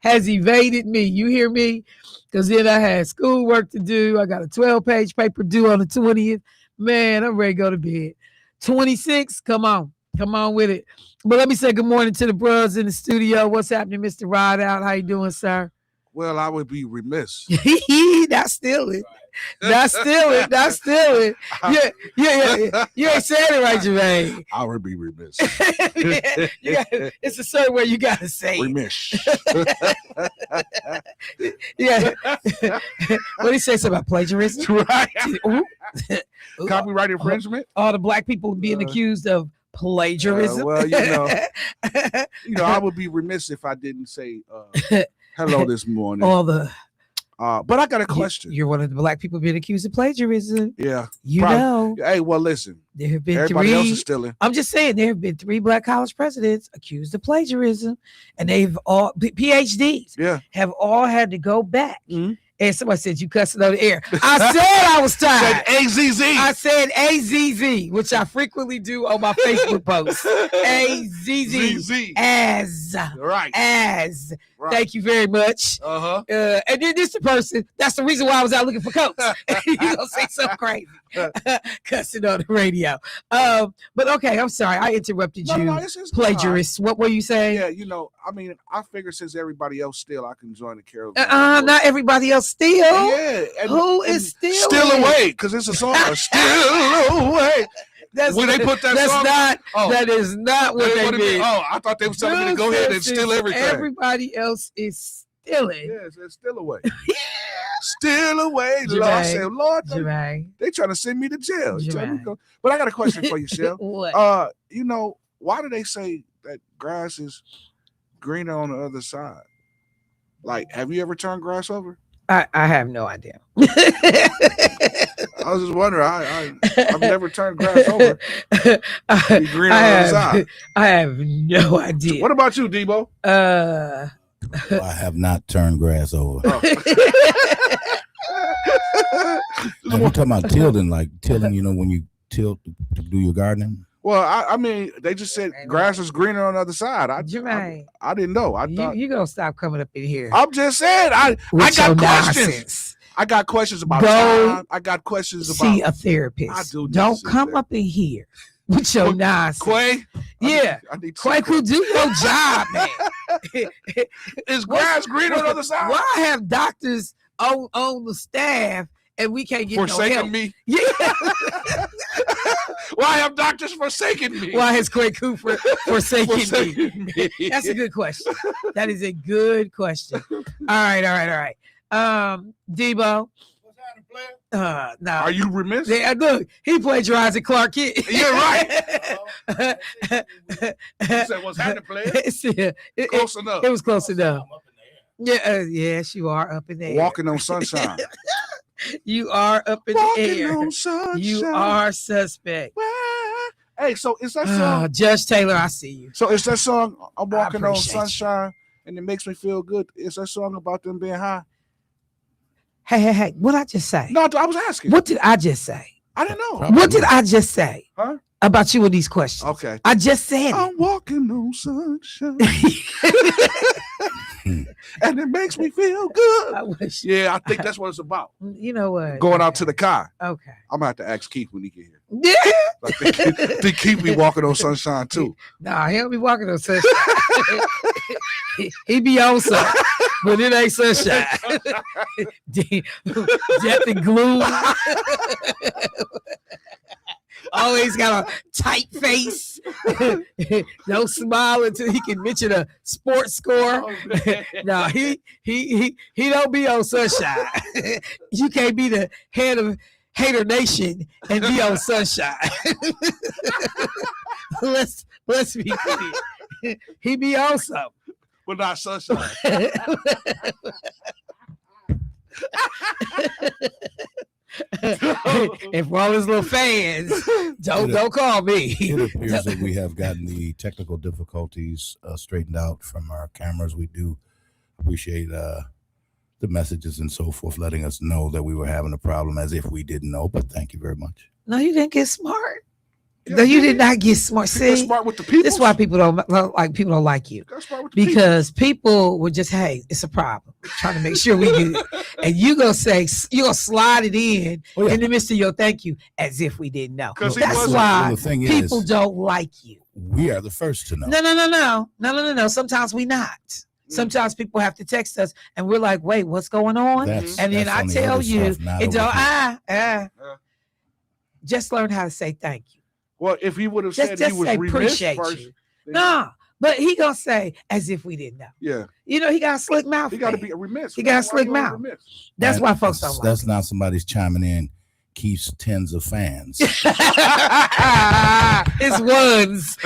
has evaded me. You hear me? Because then I had schoolwork to do. I got a 12-page paper due on the 20th. Man, I'm ready to go to bed. 26, come on with it. But let me say good morning to the bros in the studio. What's happening, Mr. Rideout? How you doing, sir? Well, I would be remiss. That's still it. That's still it. Yeah. You ain't saying it right, Jermaine. I would be remiss. It's a certain way you gotta say it. Remiss. Yeah. What did he say something about plagiarism? Right. Copyright infringement. All the black people being accused of plagiarism. Well, I would be remiss if I didn't say hello this morning. All the. But I got a question. You're one of the black people being accused of plagiarism. Yeah. Know. Hey, well, listen. There have been everybody else is stealing. I'm just saying there have been 3 black college presidents accused of plagiarism, and they've all PhDs have all had to go back. Mm-hmm. And somebody said you cussing on the air. I said I was tired. AZZ. I said AZZ, which I frequently do on my Facebook posts. AZZ. As. Right. As. Right. Thank you very much. Uh-huh. And then this the person. That's the reason why I was out looking for coats. You gonna say something crazy. Cussing on the radio. But okay, I'm sorry. I interrupted you. No, it's plagiarist. What were you saying? Yeah, I figure since everybody else steal, I can join the carol. Not everybody else steal. Yeah. Who is stealing? Still away, because it's a song. Still away. When they put that song, that is not what they did. Oh, I thought they were telling me to go ahead and steal everything. Everybody else is stealing. Yes, it's still away. Still away. Lord, they trying to send me to jail. But I got a question for you, Shell. What? Why do they say that grass is greener on the other side? Like, have you ever turned grass over? I have no idea. I was just wondering. I've never turned grass over. Green on the other side. I have no idea. What about you, Debo? I have not turned grass over. Oh. And we're talking about tilling, when you till to do your gardening. Well, I mean, they just said grass is greener on the other side. I didn't know. I thought you gonna stop coming up in here. I'm just saying. I got questions. Nonsense. I got questions about time. I got questions about see a therapist. I do. Don't come up in here with your nonsense. Quay. Yeah, Quay could do your job, man. Is grass greener on the other side? Why have doctors on the staff and we can't get forsaking no help? Me? Yeah. Why have doctors forsaken me? Why has Quay Cooper forsaken me? That's a good question. That is a good question. All right. Debo. What's happening, player? No. Are you remiss? Yeah, look, he plagiarized Clark Kent. Yeah, right. You said what's happening, player? Close enough. It was close enough. Yeah, yes, you are up in the air. Walking on sunshine. You are up in Walking the air. On sunshine. You are suspect. Hey, so is that song? Judge Taylor, I see you. So is that song I'm walking on sunshine and it makes me feel good? Is that song about them being high? Hey, what I just say? No, I was asking. What did I just say? I didn't know. What did I just say? Huh? About you with these questions. Okay. I just said I'm walking on sunshine. And it makes me feel good. I wish. Yeah, I think that's what it's about. You know what? Going out to the car. Okay. I'm going to have to ask Keith when he get here. Yeah. I think Keith be walking on sunshine too. Nah, he don't be walking on sunshine. he be on something, but it ain't sunshine. Death and gloom. Always got a tight face. No smile until he can mention a sports score. No, he don't be on sunshine. You can't be the head of Hater Nation and be on sunshine. Let's be clear. He be on something. But not sunshine. And for all his little fans, don't call me. It appears that we have gotten the technical difficulties straightened out from our cameras. We do appreciate the messages and so forth, letting us know that we were having a problem as if we didn't know. But thank you very much. No, you didn't get smart. No, you did not get smart. Get See, smart with the people. this is why people don't like you. Because people would just, hey, it's a problem. Trying to make sure we do it. And you gonna slide it in the midst of your thank you as if we didn't know. That's why people don't like you. We are the first to know. No. Sometimes we not. Sometimes people have to text us and we're like, wait, what's going on? And then I tell you, just learn how to say thank you. Well, if he would have said he was remiss first. No, but he gonna say as if we didn't know. Yeah. You know, he got a slick mouth. He got to be remiss. He got a slick mouth. That's why folks don't like That's not somebody's chiming in. Keeps tens of fans. His ones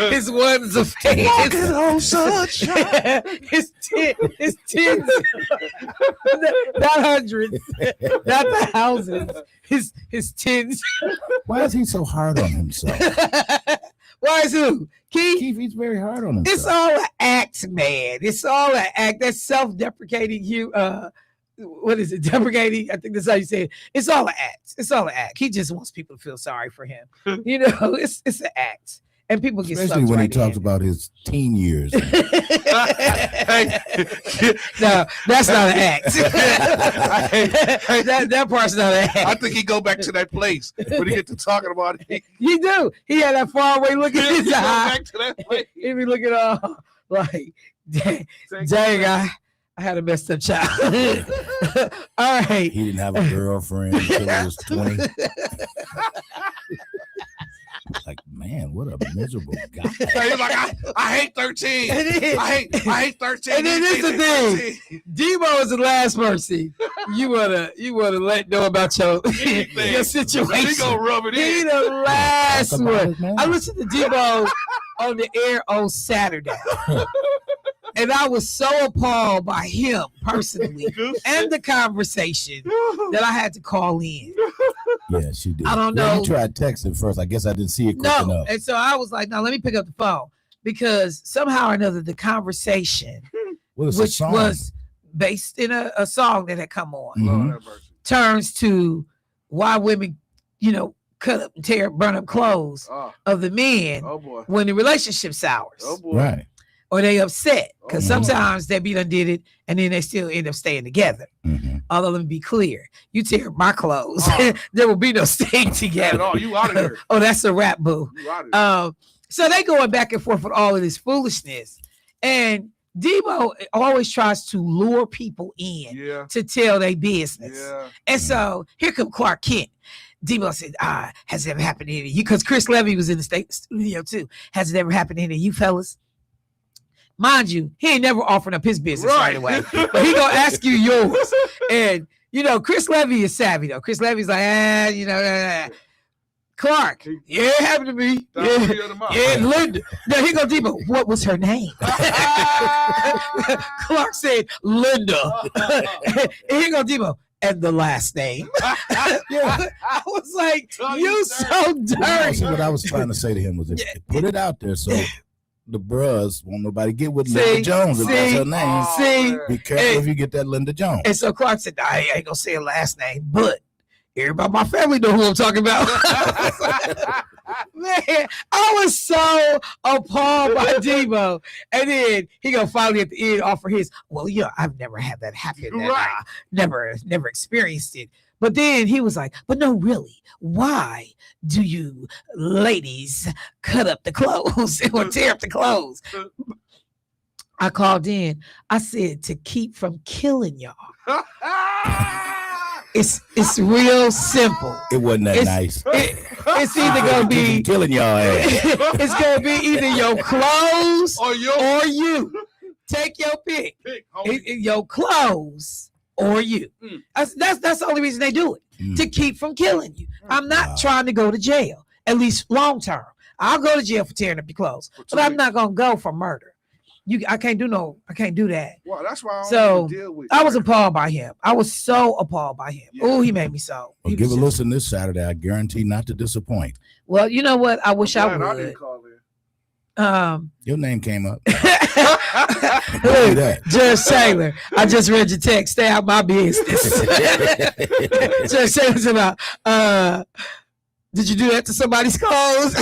of fans. Walking on sunshine. his tens, not hundreds, not thousands. His tens. Why is he so hard on himself? Why is who? Keith, he's very hard on himself. It's all an act, man. It's all an act. That's self-deprecating. What is it? Deprecating? I think that's how you say it. It's all an act. It's all an act. He just wants people to feel sorry for him. You know, it's an act. And people get especially when he talks about his teen years. No, that's not an act. that part's not an act. I think he go back to that place when he get to talking about it. He do. He had that far away look in his eye. Back to that place. He be looking all like, dang, I had a messed up child. All right. He didn't have a girlfriend until he was 20. Like, man, what a miserable guy. He's like, I hate 13. I hate 13. And then this is the thing. Debo is the last person you wanna let know about your situation. He gonna rub it in. He the last one. I listened to Debo on the air on Saturday. And I was so appalled by him personally and the conversation that I had to call in. Yeah, she did. I don't know. You tried texting first. I guess I didn't see it quick enough. And so I was like, no, let me pick up the phone. Because somehow or another, the conversation, which was based in a song that had come on, turns to why women, cut up and burn up clothes of the men when the relationship sours. Oh, boy. Right. Or they upset because sometimes they be done did it and then they still end up staying together. Although let me be clear, you tear my clothes, there will be no staying together. No, you out of here. Oh, that's a rap, boo. So they going back and forth with all of this foolishness, and Debo always tries to lure people in to tell their business. And so here come Clark Kent. Debo said, has it ever happened to any of you? Because Chris Levy was in the studio too. Has it ever happened to any of you fellas? Mind you, he ain't never offering up his business right away, but he gonna ask you yours. And Chris Levy is savvy though. Chris Levy's like, Clark, it happened to me. Yeah, Linda. No, he go Debo. What was her name? Clark said Linda. And he go Debo. And the last name. I was like, you so dirty. See, what I was trying to say to him was, put it out there so the bros won't nobody get with Linda Jones if that's her name. Be careful if you get that Linda Jones. And so Clark said, I ain't gonna say her last name, but everybody in my family know who I'm talking about. Man, I was so appalled by Debo. And then he gonna finally at the end offer his, well, I've never had that happen. Right. Never experienced it. But then he was like, but no, really, why do you ladies cut up the clothes or tear up the clothes? I called in. I said to keep from killing y'all. It's real simple. It wasn't that nice. It's either gonna be killing y'all ass. It's gonna be either your clothes or you. Take your pick. Your clothes or you. That's the only reason they do it, to keep from killing you. I'm not trying to go to jail, at least long term. I'll go to jail for tearing up your clothes, but I'm not gonna go for murder. I can't do that. Well, that's why I don't deal with I was appalled by him. I was so appalled by him. Oh, he made me so. Well, give a listen this Saturday. I guarantee not to disappoint. Well, you know what? I wish I would. I didn't call in. Your name came up. Look, Judge Taylor, I just read your text. Stay out my business. Judge Taylor's about Did you do that to somebody's clothes?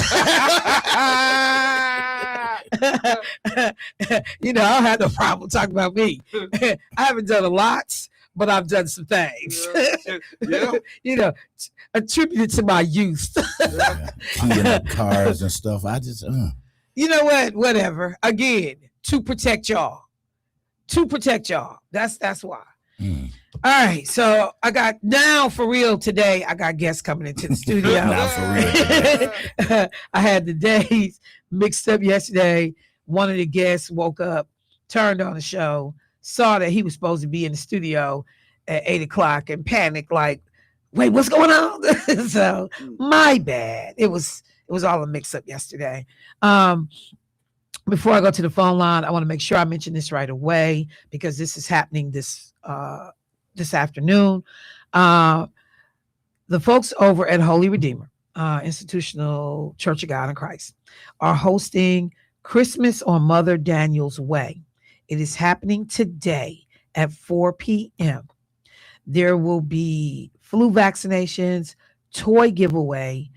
You know, I don't have no problem talking about me. I haven't done a lot, but I've done some things. Yeah. You know, attributed to my youth. Keying up cars and stuff. I just, You know what? Whatever. Again, to protect y'all. To protect y'all. That's why. All right. So I got now for real today. I got guests coming into the studio. Now for real. I had the days mixed up yesterday. One of the guests woke up, turned on the show, saw that he was supposed to be in the studio at 8:00 and panicked like, wait, what's going on? So my bad. It was all a mix up yesterday. Before I go to the phone line, I want to make sure I mention this right away because this is happening this afternoon. The folks over at Holy Redeemer Institutional Church of God in Christ are hosting Christmas on Mother Daniel's Way. It is happening today at 4 p.m. There will be flu vaccinations, toy giveaways,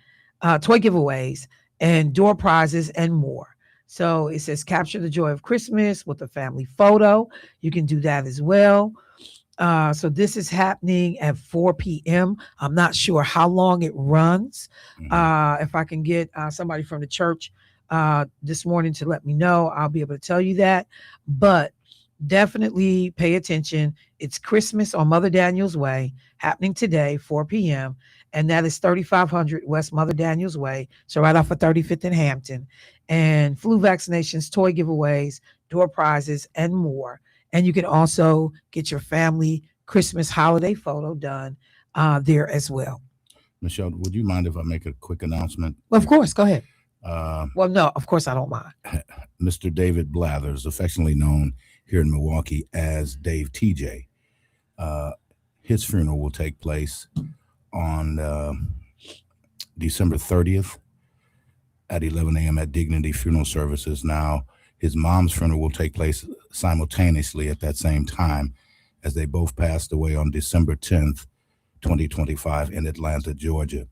and door prizes and more. So it says capture the joy of Christmas with a family photo. You can do that as well. So this is happening at 4 p.m. I'm not sure how long it runs. If I can get somebody from the church this morning to let me know, I'll be able to tell you that. But definitely pay attention. It's Christmas on Mother Daniel's Way, happening today, 4 p.m. And that is 3500 West Mother Daniel's Way. So right off of 35th and Hampton. And flu vaccinations, toy giveaways, door prizes, and more. And you can also get your family Christmas holiday photo done there as well. Michelle, would you mind if I make a quick announcement? Well, of course, go ahead. Well, no, of course I don't mind. Mr. David Blathers, affectionately known here in Milwaukee as Dave TJ. His funeral will take place on December 30th at 11 a.m. at Dignity Funeral Services. Now, his mom's funeral will take place simultaneously at that same time, as they both passed away on December 10th, 2025 in Atlanta, Georgia.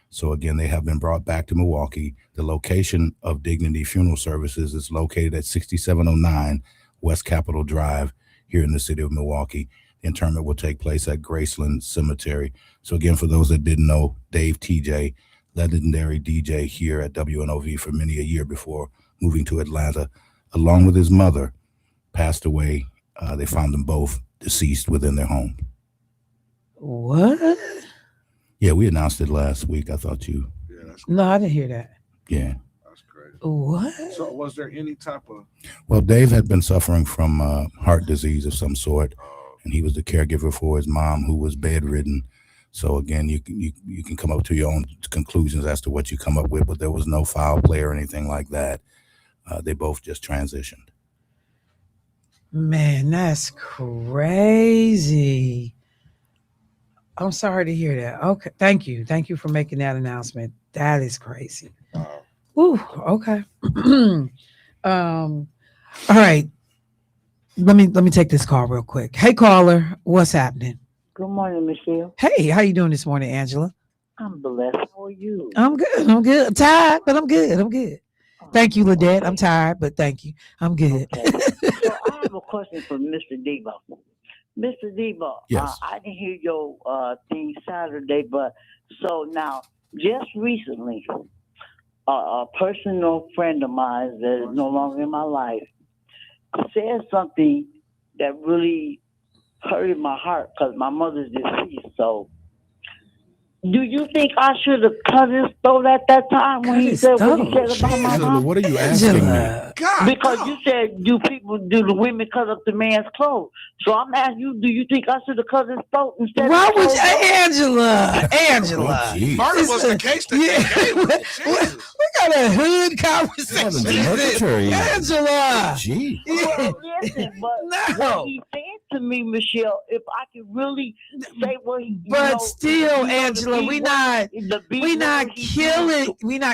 So again, they have been brought back to Milwaukee. The location of Dignity Funeral Services is located at 6709 West Capitol Drive here in the city of Milwaukee. The interment will take place at Graceland Cemetery. So again, for those that didn't know, Dave TJ, legendary DJ here at WNOV for many a year before moving to Atlanta, along with his mother, passed away. They found them both deceased within their home. What? Yeah, we announced it last week. I thought you. Yeah, that's No, I didn't hear that. Yeah. That's crazy. What? So was there any type of? Well, Dave had been suffering from heart disease of some sort, and he was the caregiver for his mom, who was bedridden. So again, you can come up to your own conclusions as to what you come up with, but there was no foul play or anything like that. They both just transitioned. Man, that's crazy. I'm sorry to hear that. Okay, thank you for making that announcement. That is crazy. Ooh, okay. All right. Let me take this call real quick. Hey, caller, what's happening? Good morning, Michelle. Hey, how you doing this morning, Angela? I'm blessed. How are you? I'm good. I'm tired, but I'm good. Thank you, Ladette. I'm tired, but thank you. I'm good. Okay. So I have a question for Mr. Debo. Mr. Debo, Yes. I didn't hear your thing Saturday, but so now, just recently, a personal friend of mine that is no longer in my life said something that really hurted my heart because my mother's deceased. So, do you think I should have cut his throat at that time when he said what he said about my Angela, mom? what are you asking me? God, Because no. you said, do the women cut up the man's clothes? So I'm asking you, do you think I should have cut his throat instead Why of would his throat? Angela? Oh, geez. Murder was the case that they gave him. Jesus. We got a hood conversation. Military. Angela. Gee. Well, listen, but No. what he said to me, Michelle, if I could really say what he, But still, Angela, we not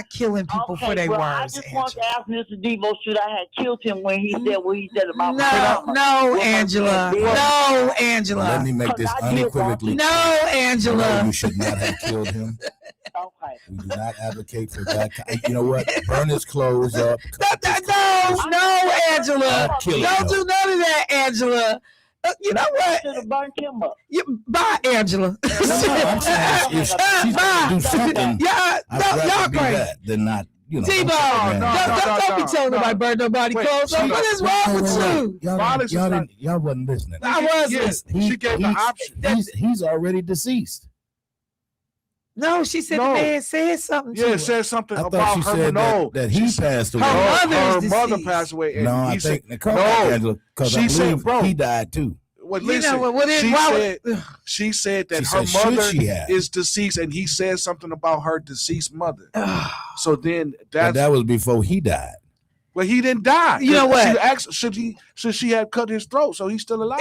killing people for their I words. just want to ask Mr. Debo, should I have killed him when he said what he said about my grandma? No, What my Angela. dad did? No, Angela. Let me make this unequivocally No, clear. Angela. No, you should not have killed him. Okay. We do not advocate for that. You know what? Burn his clothes up. No, Angela. Kill Don't do none of that, Angela. You know what? Should have burnt him up. Bye, Angela. No, I'm saying if she's gonna do something, y'all rather be crazy. that than not. You know, T-Bone, don't be telling nobody burn nobody clothes. What is wrong with you? Y'all wasn't listening. I was listening. She gave the option. He's already deceased. No, she said the man said something to her. Yeah, said something I thought about she her. said No, that he passed away. Her her mother passed away. And No, I he think said, Nicole Angela, because she said, bro, he died too. well, You listen, know what? she said that She her said, mother should she have? is deceased, and he said something about her deceased mother. So then But that was before he died. well, he didn't die. You know what? She asked, should she have cut his throat so he's still alive?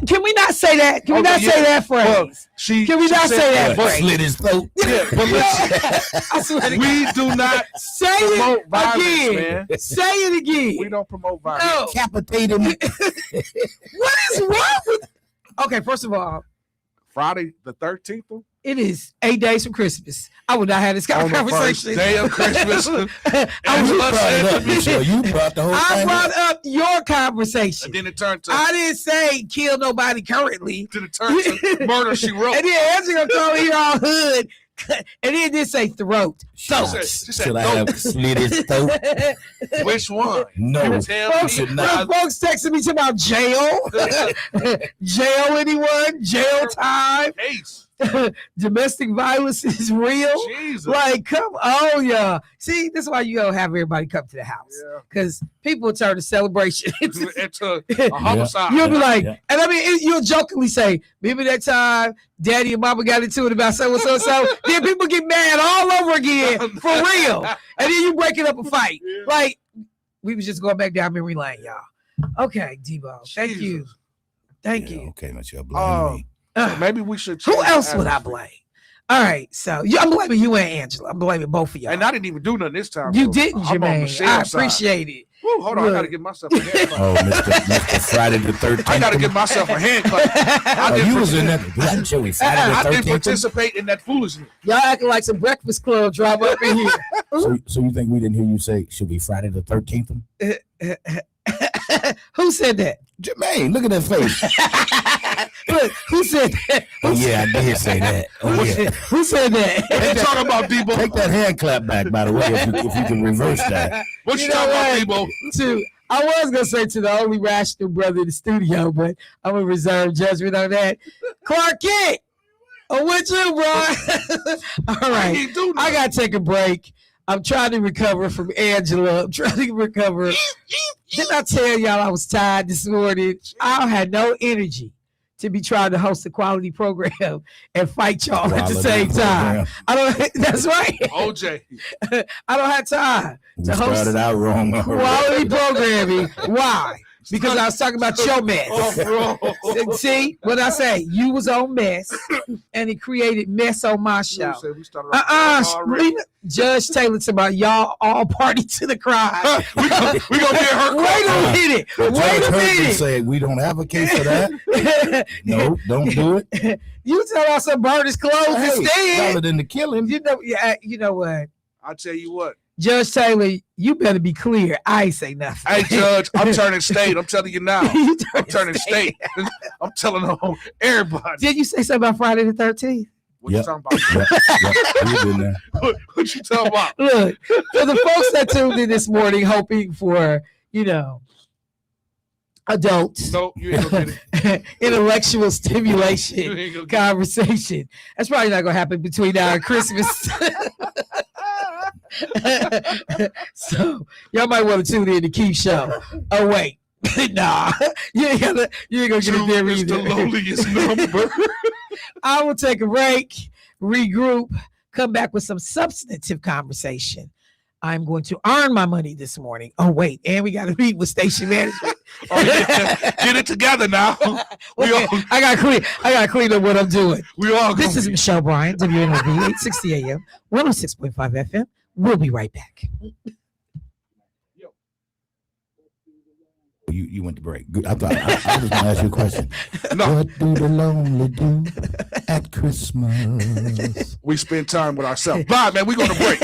Can we not say that? Can we Okay, not say that phrase? Well, Can we not say that But phrase? slit his throat. Yeah, but listen, I swear to God. we do not Say promote it violence, again. man. Say it again. We don't promote violence. No. Decapitate him. What is wrong with? Okay, first of all, Friday the 13th it is 8 days from Christmas. I would not have this on the first conversation. day of Christmas. I You was brought it up, Michelle. You brought the whole I thing brought up. up your conversation. And then it turned to I didn't say kill nobody currently. Murder She Wrote. And then Angela gonna come here all hood. And then did say throat. She Throat. said, Should I have slit his throat? which one? No. Tell me. should not. Folks texting me about jail. Jail anyone? Jail time. Case. Domestic violence is real. Jesus. Like, come on, y'all. See, this is why you don't have everybody come to the house. Yeah. Because people turn the celebration into Into a homicide. You'll be like, Yeah. and I mean, you'll jokingly say, remember that time daddy and mama got into it about so and so. Then people get mad all over again for real. And then you break it up a fight. Yeah. Like, we was just going back down memory lane, y'all. Okay, Debo. Thank you. Jesus. Thank Yeah, you. okay, Michelle, blame me. Maybe we should. Who change else the would I atmosphere. blame? All right, so I'm blaming you and Angela. I'm blaming both of y'all. And I didn't even do nothing this time. You bro. didn't, I'm on Jermaine. Michelle's I side. appreciate it. Woo, hold on, I Look. gotta give myself a hand clap. Oh, Mr. Friday the 13th. I gotta give myself a hand clap. Oh, you was in that. Joey, I Friday didn't the 13th. participate in that foolishness. Y'all acting like some Breakfast Club drama up in here. So you think we didn't hear you say, should be Friday the 13th? Who said that? Jermaine, look at that face. Look, who said that? Oh, yeah, I did say that. Oh, yeah. Who said that? They talking about Debo. Take that hand clap back, by the way, if you can reverse that. What you You know talking about, what? Debo? To I was gonna say to the only rational brother in the studio, but I'm gonna reserve judgment on that. Clark Kent, I'm with you, bro. All right, ain't do I nothing. gotta take a break. I'm trying to recover from Angela. I'm trying to recover. Didn't I tell y'all I was tired this morning? I had no energy to be trying to host a quality program and fight y'all at the Quality same time. program. I don't. That's right. OJ. I don't have time We to host started out wrong. quality programming. Why? Because I was talking about your mess. Oh, bro. See, what I say, you was on mess, and it created mess on my show. We started off already. Judge Taylor to my y'all all party to the crime. we gonna get her. Wait a minute. But Wait Judge a Hurd minute. said we don't have a case for that. No, don't do it. You tell us to burn his clothes Hey, instead. rather than to kill him. You know what? I'll tell you what. Judge Taylor, you better be clear. I ain't say nothing. Hey, Judge, I'm turning state. I'm telling you now. You I'm turning state. I'm telling on everybody. Did you say something about Friday the 13th? What Yep. you talking about? We've been there. What you talking about? Look, for the folks that tuned in this morning hoping for, adults, No, you ain't gonna get it. intellectual You stimulation, ain't gonna get conversation. That's probably not going to happen between now and Christmas. So y'all might want to tune in to Keith Show. Oh, wait. Nah, you ain't gonna get it there Two is the either. lowliest number. I will take a break, regroup, come back with some substantive conversation. I'm going to earn my money this morning. Oh, wait. And we got to meet with station management. Oh, yeah. Get it together now. We Okay, all, I got to clean up what I'm doing. we all This gonna is be- Michelle Bryan, WNOV, 860 AM, 106.5 FM. We'll be right back. You went to break. Good. I thought I was going to ask you a question. No. What do the lonely do? at Christmas. We spend time with ourselves. Bye, man. We're going to break.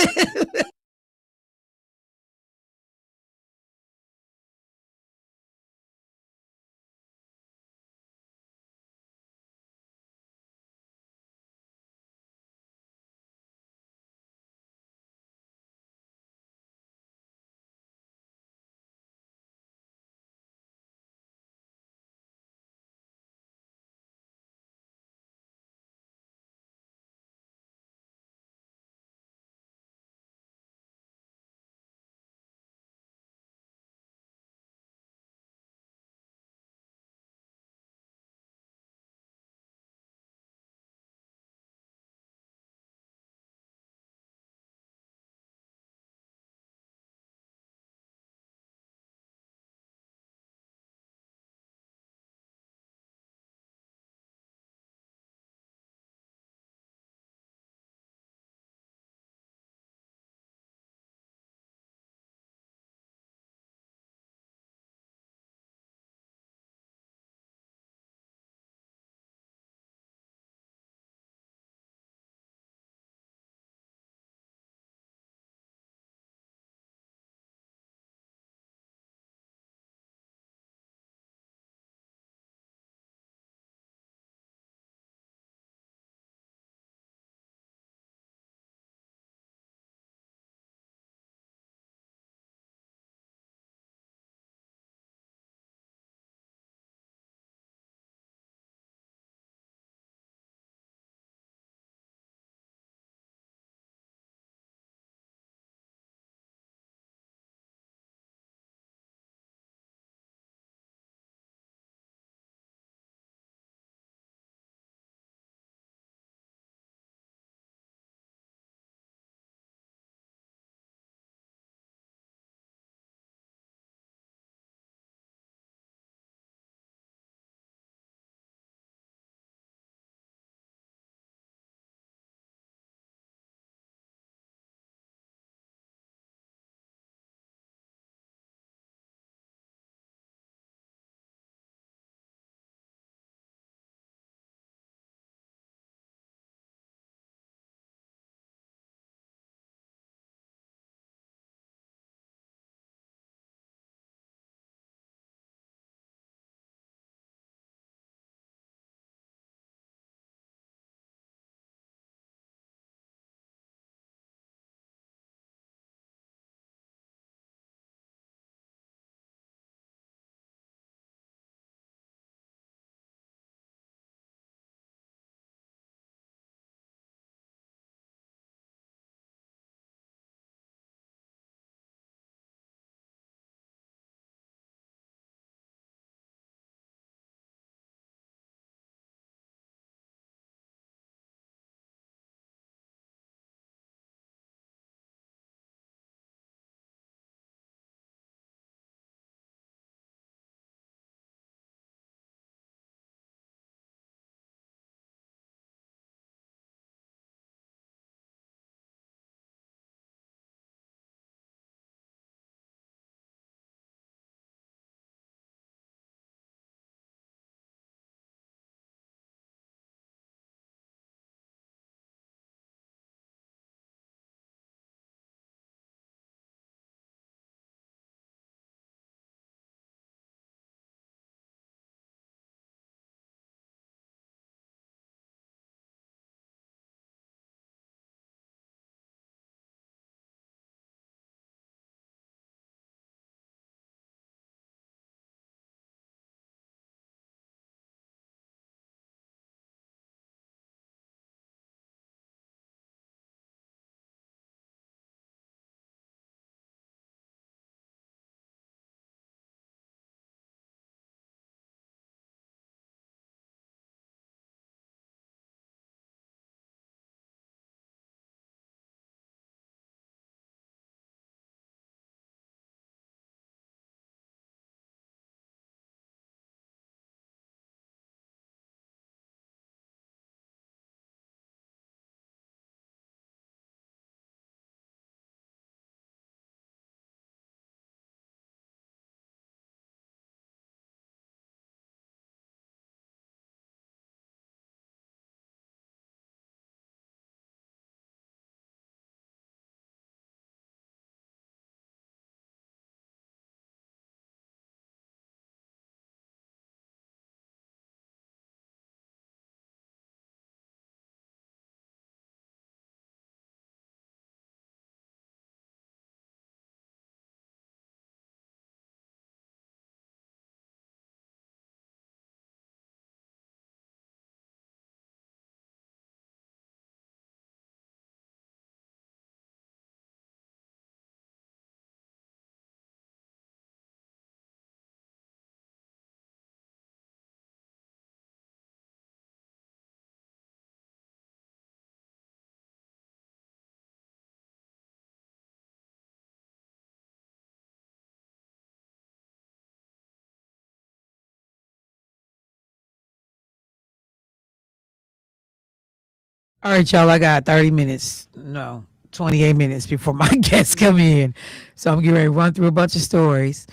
All right, y'all. I got 30 minutes. No, 28 minutes before my guests come in. So I'm getting ready to run through a bunch of stories.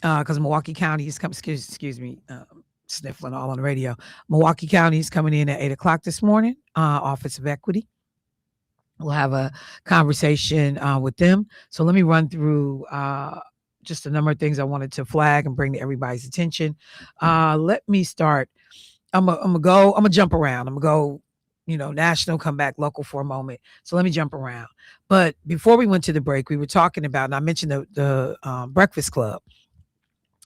Because Milwaukee County is coming, excuse me, sniffling all on the radio. Milwaukee County is coming in at 8 o'clock this morning, Office of Equity. We'll have a conversation with them. So let me run through just a number of things I wanted to flag and bring to everybody's attention. Let me start. I'm gonna jump around. I'm gonna go, national, come back local for a moment. So let me jump around. But before we went to the break, we were talking about, and I mentioned the Breakfast Club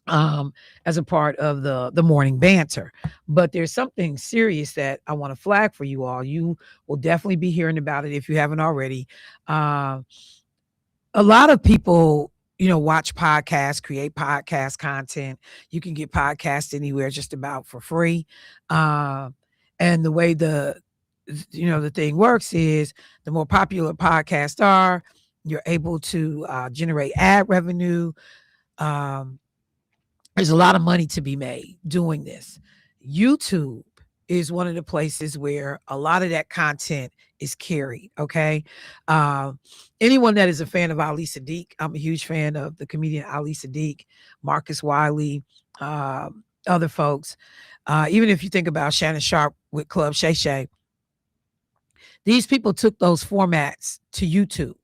as a part of the morning banter. But there's something serious that I want to flag for you all. You will definitely be hearing about it if you haven't already. A lot of people, watch podcasts, create podcast content. You can get podcasts anywhere just about for free. And the way the thing works is the more popular podcasts are, you're able to generate ad revenue. There's a lot of money to be made doing this. YouTube is one of the places where a lot of that content is carried. Okay. Anyone that is a fan of Ali Sadiq, I'm a huge fan of the comedian Ali Sadiq, Marcus Wiley, other folks. Even if you think about Shannon Sharp with Club Shay Shay, these people took those formats to YouTube.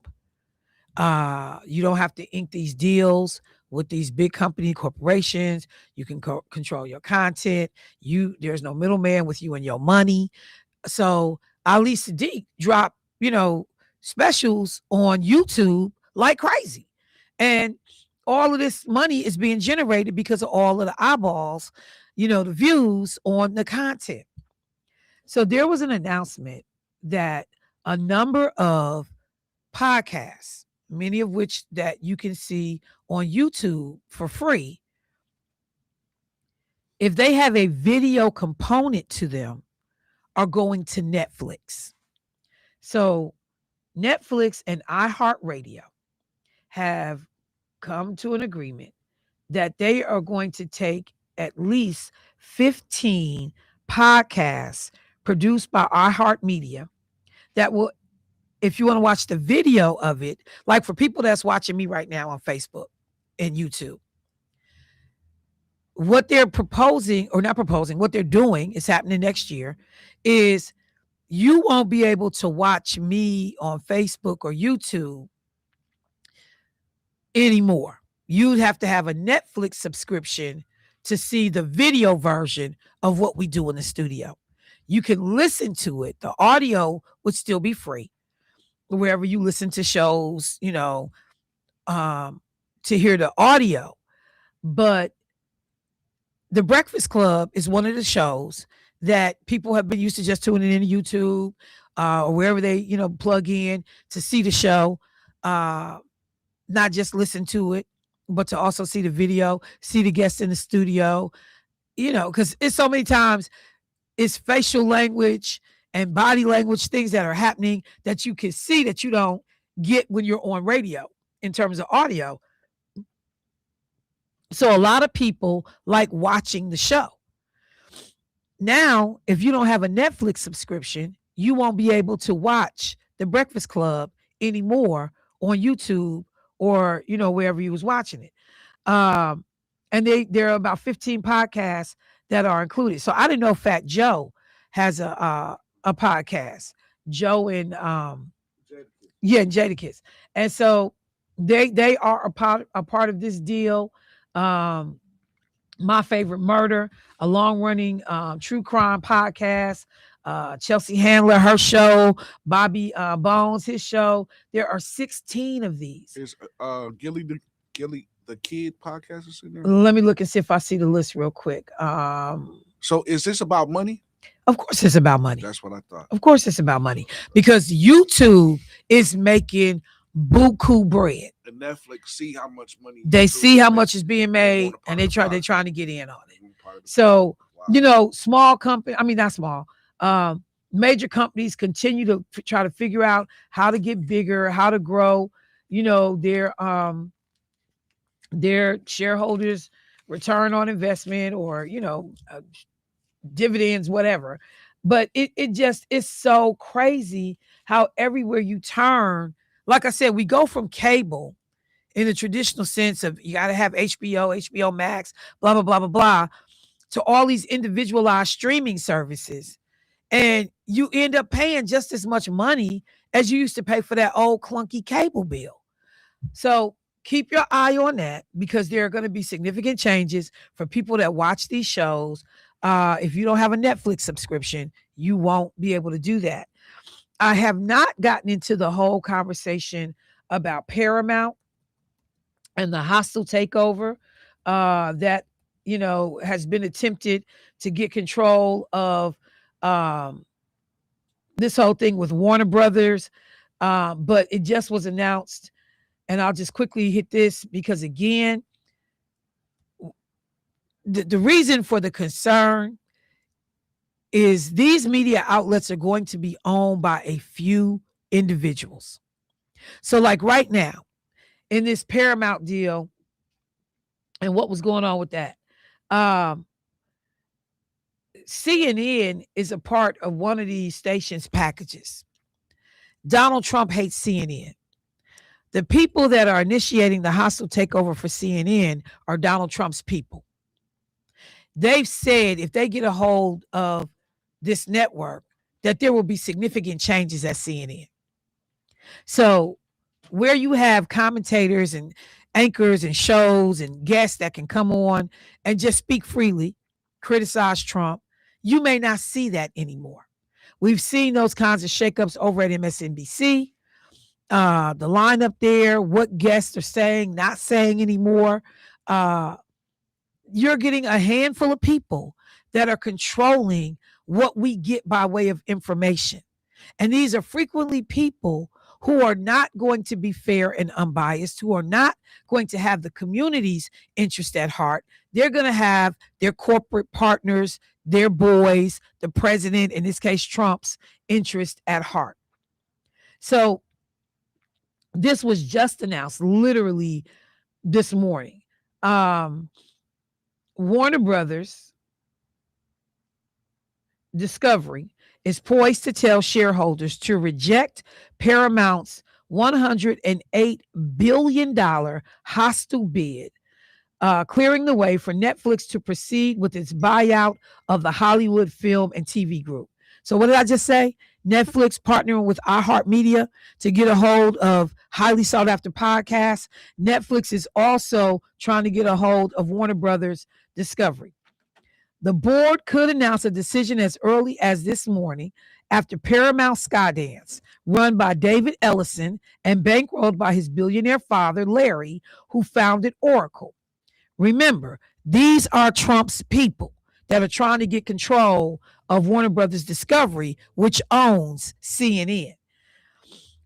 You don't have to ink these deals with these big company corporations. You can control your content. There's no middleman with you and your money. So Ali Sadiq dropped, specials on YouTube like crazy. And all of this money is being generated because of all of the eyeballs, the views on the content. So there was an announcement that a number of podcasts, many of which that you can see on YouTube for free, if they have a video component to them, are going to Netflix. So Netflix and iHeartRadio have come to an agreement that they are going to take at least 15 podcasts produced by iHeartMedia that will, if you want to watch the video of it, like for people that's watching me right now on Facebook and YouTube, what they're proposing, or not proposing, what they're doing is happening next year, is you won't be able to watch me on Facebook or YouTube anymore. You'd have to have a Netflix subscription to see the video version of what we do in the studio. You can listen to it. The audio would still be free wherever you listen to shows, to hear the audio. But the Breakfast Club is one of the shows that people have been used to just tuning in to YouTube or wherever they, plug in to see the show, not just listen to it, but to also see the video, see the guests in the studio, because it's so many times it's facial language and body language, things that are happening that you can see that you don't get when you're on radio in terms of audio. So a lot of people like watching the show. Now, if you don't have a Netflix subscription, you won't be able to watch the Breakfast Club anymore on YouTube or, wherever you was watching it. And there are about 15 podcasts that are included. So I didn't know Fat Joe has a podcast. Joe and Jadakiss. And so they are a part of this deal. My Favorite Murder, a long-running true crime podcast. Chelsea Handler, her show. Bobby Bones, his show. There are 16 of these. Is Gilly the Kid podcast is in there? Let me look and see if I see the list real quick. So is this about money? Of course it's about money. That's what I thought. Of course it's about money, because YouTube is making buku bread. And Netflix see how much money they see how much is being made, and they're trying to get in on it. So small company, not small, major companies continue to try to figure out how to get bigger, how to grow, their shareholders' return on investment, or dividends, whatever. But it just is so crazy how everywhere you turn, like I said, we go from cable in the traditional sense of you got to have HBO Max, blah, blah, blah, blah, blah, to all these individualized streaming services. And you end up paying just as much money as you used to pay for that old clunky cable bill. So keep your eye on that, because there are going to be significant changes for people that watch these shows. If you don't have a Netflix subscription, you won't be able to do that. I have not gotten into the whole conversation about Paramount and the hostile takeover that, has been attempted to get control of this whole thing with Warner Brothers. But it just was announced. And I'll just quickly hit this because, again, the reason for the concern is these media outlets are going to be owned by a few individuals. So like right now in this Paramount deal and what was going on with that, CNN is a part of one of these stations' packages. Donald Trump hates CNN. The people that are initiating the hostile takeover for CNN are Donald Trump's people. They've said if they get a hold of this network, that there will be significant changes at CNN. So where you have commentators and anchors and shows and guests that can come on and just speak freely, criticize Trump, you may not see that anymore. We've seen those kinds of shakeups over at MSNBC. The lineup there, what guests are saying, not saying anymore. You're getting a handful of people that are controlling what we get by way of information. And these are frequently people who are not going to be fair and unbiased, who are not going to have the community's interest at heart. They're going to have their corporate partners, their boys, the president, in this case, Trump's interest at heart. So this was just announced literally this morning. Warner Brothers Discovery is poised to tell shareholders to reject Paramount's $108 billion hostile bid, clearing the way for Netflix to proceed with its buyout of the Hollywood Film and TV Group. So what did I just say? Netflix partnering with iHeartMedia to get a hold of highly sought after podcasts. Netflix is also trying to get a hold of Warner Brothers Discovery. The board could announce a decision as early as this morning after Paramount Skydance, run by David Ellison and bankrolled by his billionaire father, Larry, who founded Oracle. Remember, these are Trump's people that are trying to get control of Warner Brothers Discovery, which owns CNN.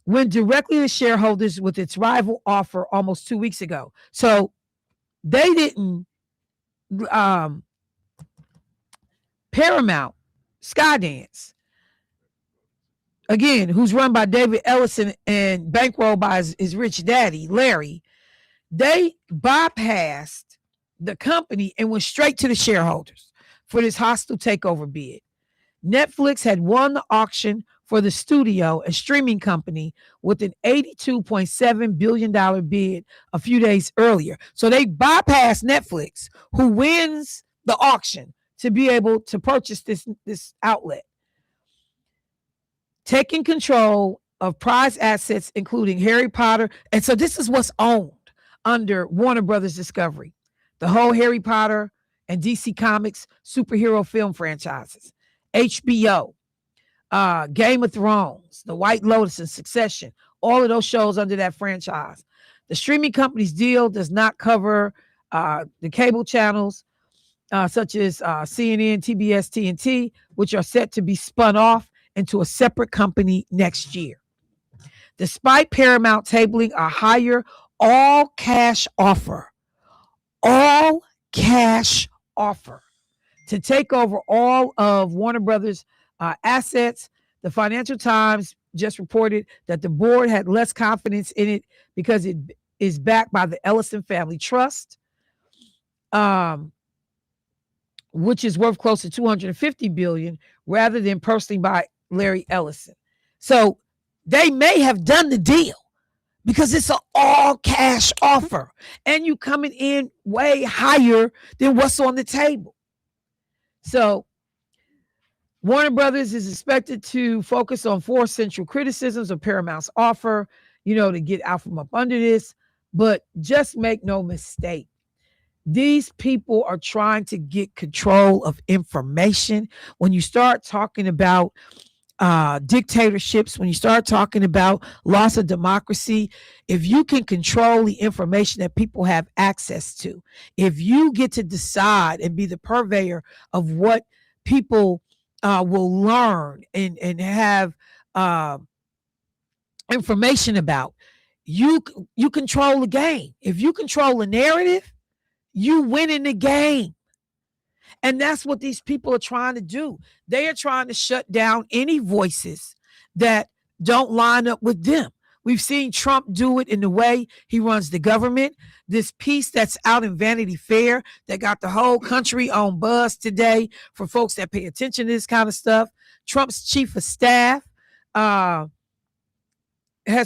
Went directly to shareholders with its rival offer almost 2 weeks ago. So they didn't, Paramount, Skydance, again, who's run by David Ellison and bankrolled by his rich daddy, Larry, they bypassed the company and went straight to the shareholders for this hostile takeover bid. Netflix had won the auction for the studio and streaming company with an $82.7 billion bid a few days earlier. So they bypassed Netflix, who wins the auction, to be able to purchase this outlet. Taking control of prize assets, including Harry Potter. And so this is what's owned under Warner Brothers Discovery. The whole Harry Potter and DC Comics superhero film franchises. HBO, Game of Thrones, The White Lotus, and Succession. All of those shows under that franchise. The streaming company's deal does not cover the cable channels, such as CNN, TBS, TNT, which are set to be spun off into a separate company next year. Despite Paramount tabling a higher all-cash offer to take over all of Warner Brothers' assets, the Financial Times just reported that the board had less confidence in it because it is backed by the Ellison Family Trust. which is worth close to $250 billion, rather than personally by Larry Ellison. So they may have done the deal because it's an all cash offer and you coming in way higher than what's on the table. So Warner Brothers is expected to focus on 4 central criticisms of Paramount's offer, to get out from up under this. But just make no mistake, these people are trying to get control of information. When you start talking about dictatorships, when you start talking about loss of democracy, if you can control the information that people have access to, if you get to decide and be the purveyor of what people will learn and have information about, you control the game. If you control the narrative, you win in the game. And that's what these people are trying to do. They are trying to shut down any voices that don't line up with them. We've seen Trump do it in the way he runs the government. This piece that's out in Vanity Fair that got the whole country on buzz today for folks that pay attention to this kind of stuff. Trump's chief of staff has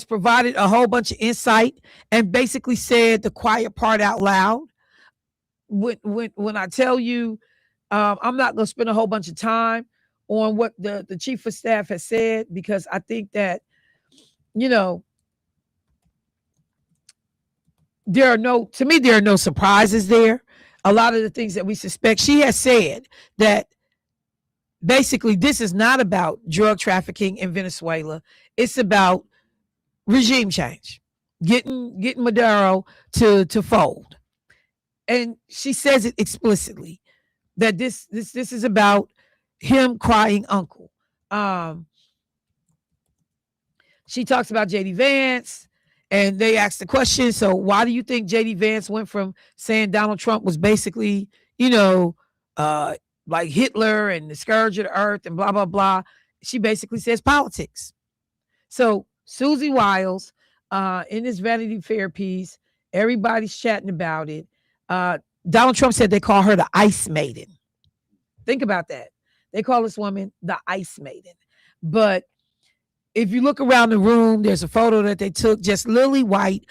provided a whole bunch of insight and basically said the quiet part out loud. When I tell you, I'm not going to spend a whole bunch of time on what the chief of staff has said, because I think that, there are no surprises there. A lot of the things that we suspect. She has said that basically this is not about drug trafficking in Venezuela. It's about regime change, getting Maduro to fold. And she says it explicitly that this is about him crying uncle. She talks about J.D. Vance, and they asked the question, so why do you think J.D. Vance went from saying Donald Trump was basically, like Hitler and the scourge of the earth and blah, blah, blah? She basically says politics. So Susie Wiles, in this Vanity Fair piece, everybody's chatting about it. Donald Trump said they call her the Ice Maiden. Think about that. They call this woman the Ice Maiden. But if you look around the room, there's a photo that they took, just lily white,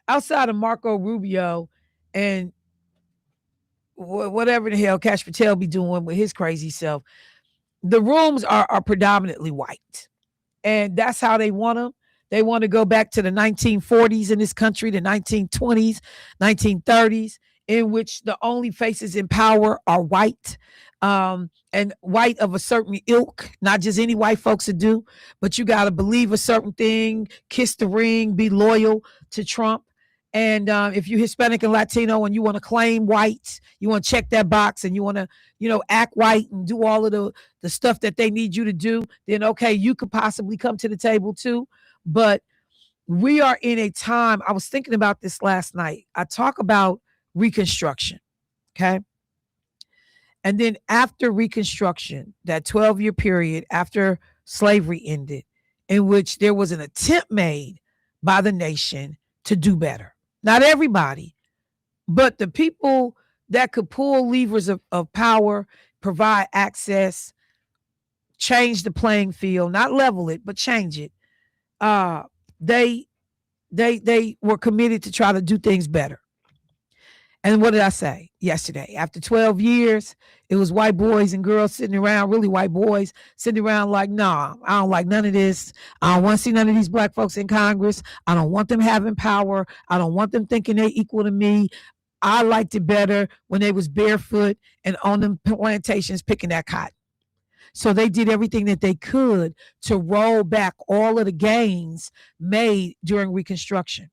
outside of Marco Rubio and whatever the hell Kash Patel be doing with his crazy self. The rooms are predominantly white. And that's how they want them. They want to go back to the 1940s in this country, the 1920s, 1930s, in which the only faces in power are white, and white of a certain ilk, not just any white folks to do, but you got to believe a certain thing, kiss the ring, be loyal to Trump. And if you're Hispanic and Latino and you want to claim white, you want to check that box and you want to, act white and do all of the stuff that they need you to do, then okay, you could possibly come to the table too. But we are in a time, I was thinking about this last night. I talk about Reconstruction, okay? And then after Reconstruction, that 12-year period after slavery ended, in which there was an attempt made by the nation to do better. Not everybody, but the people that could pull levers of power, provide access, change the playing field, not level it, but change it. They were committed to try to do things better. And what did I say yesterday? After 12 years, it was white boys and girls sitting around, really white boys sitting around like, nah, I don't like none of this. I don't want to see none of these black folks in Congress. I don't want them having power. I don't want them thinking they equal to me. I liked it better when they was barefoot and on them plantations picking that cotton. So they did everything that they could to roll back all of the gains made during Reconstruction.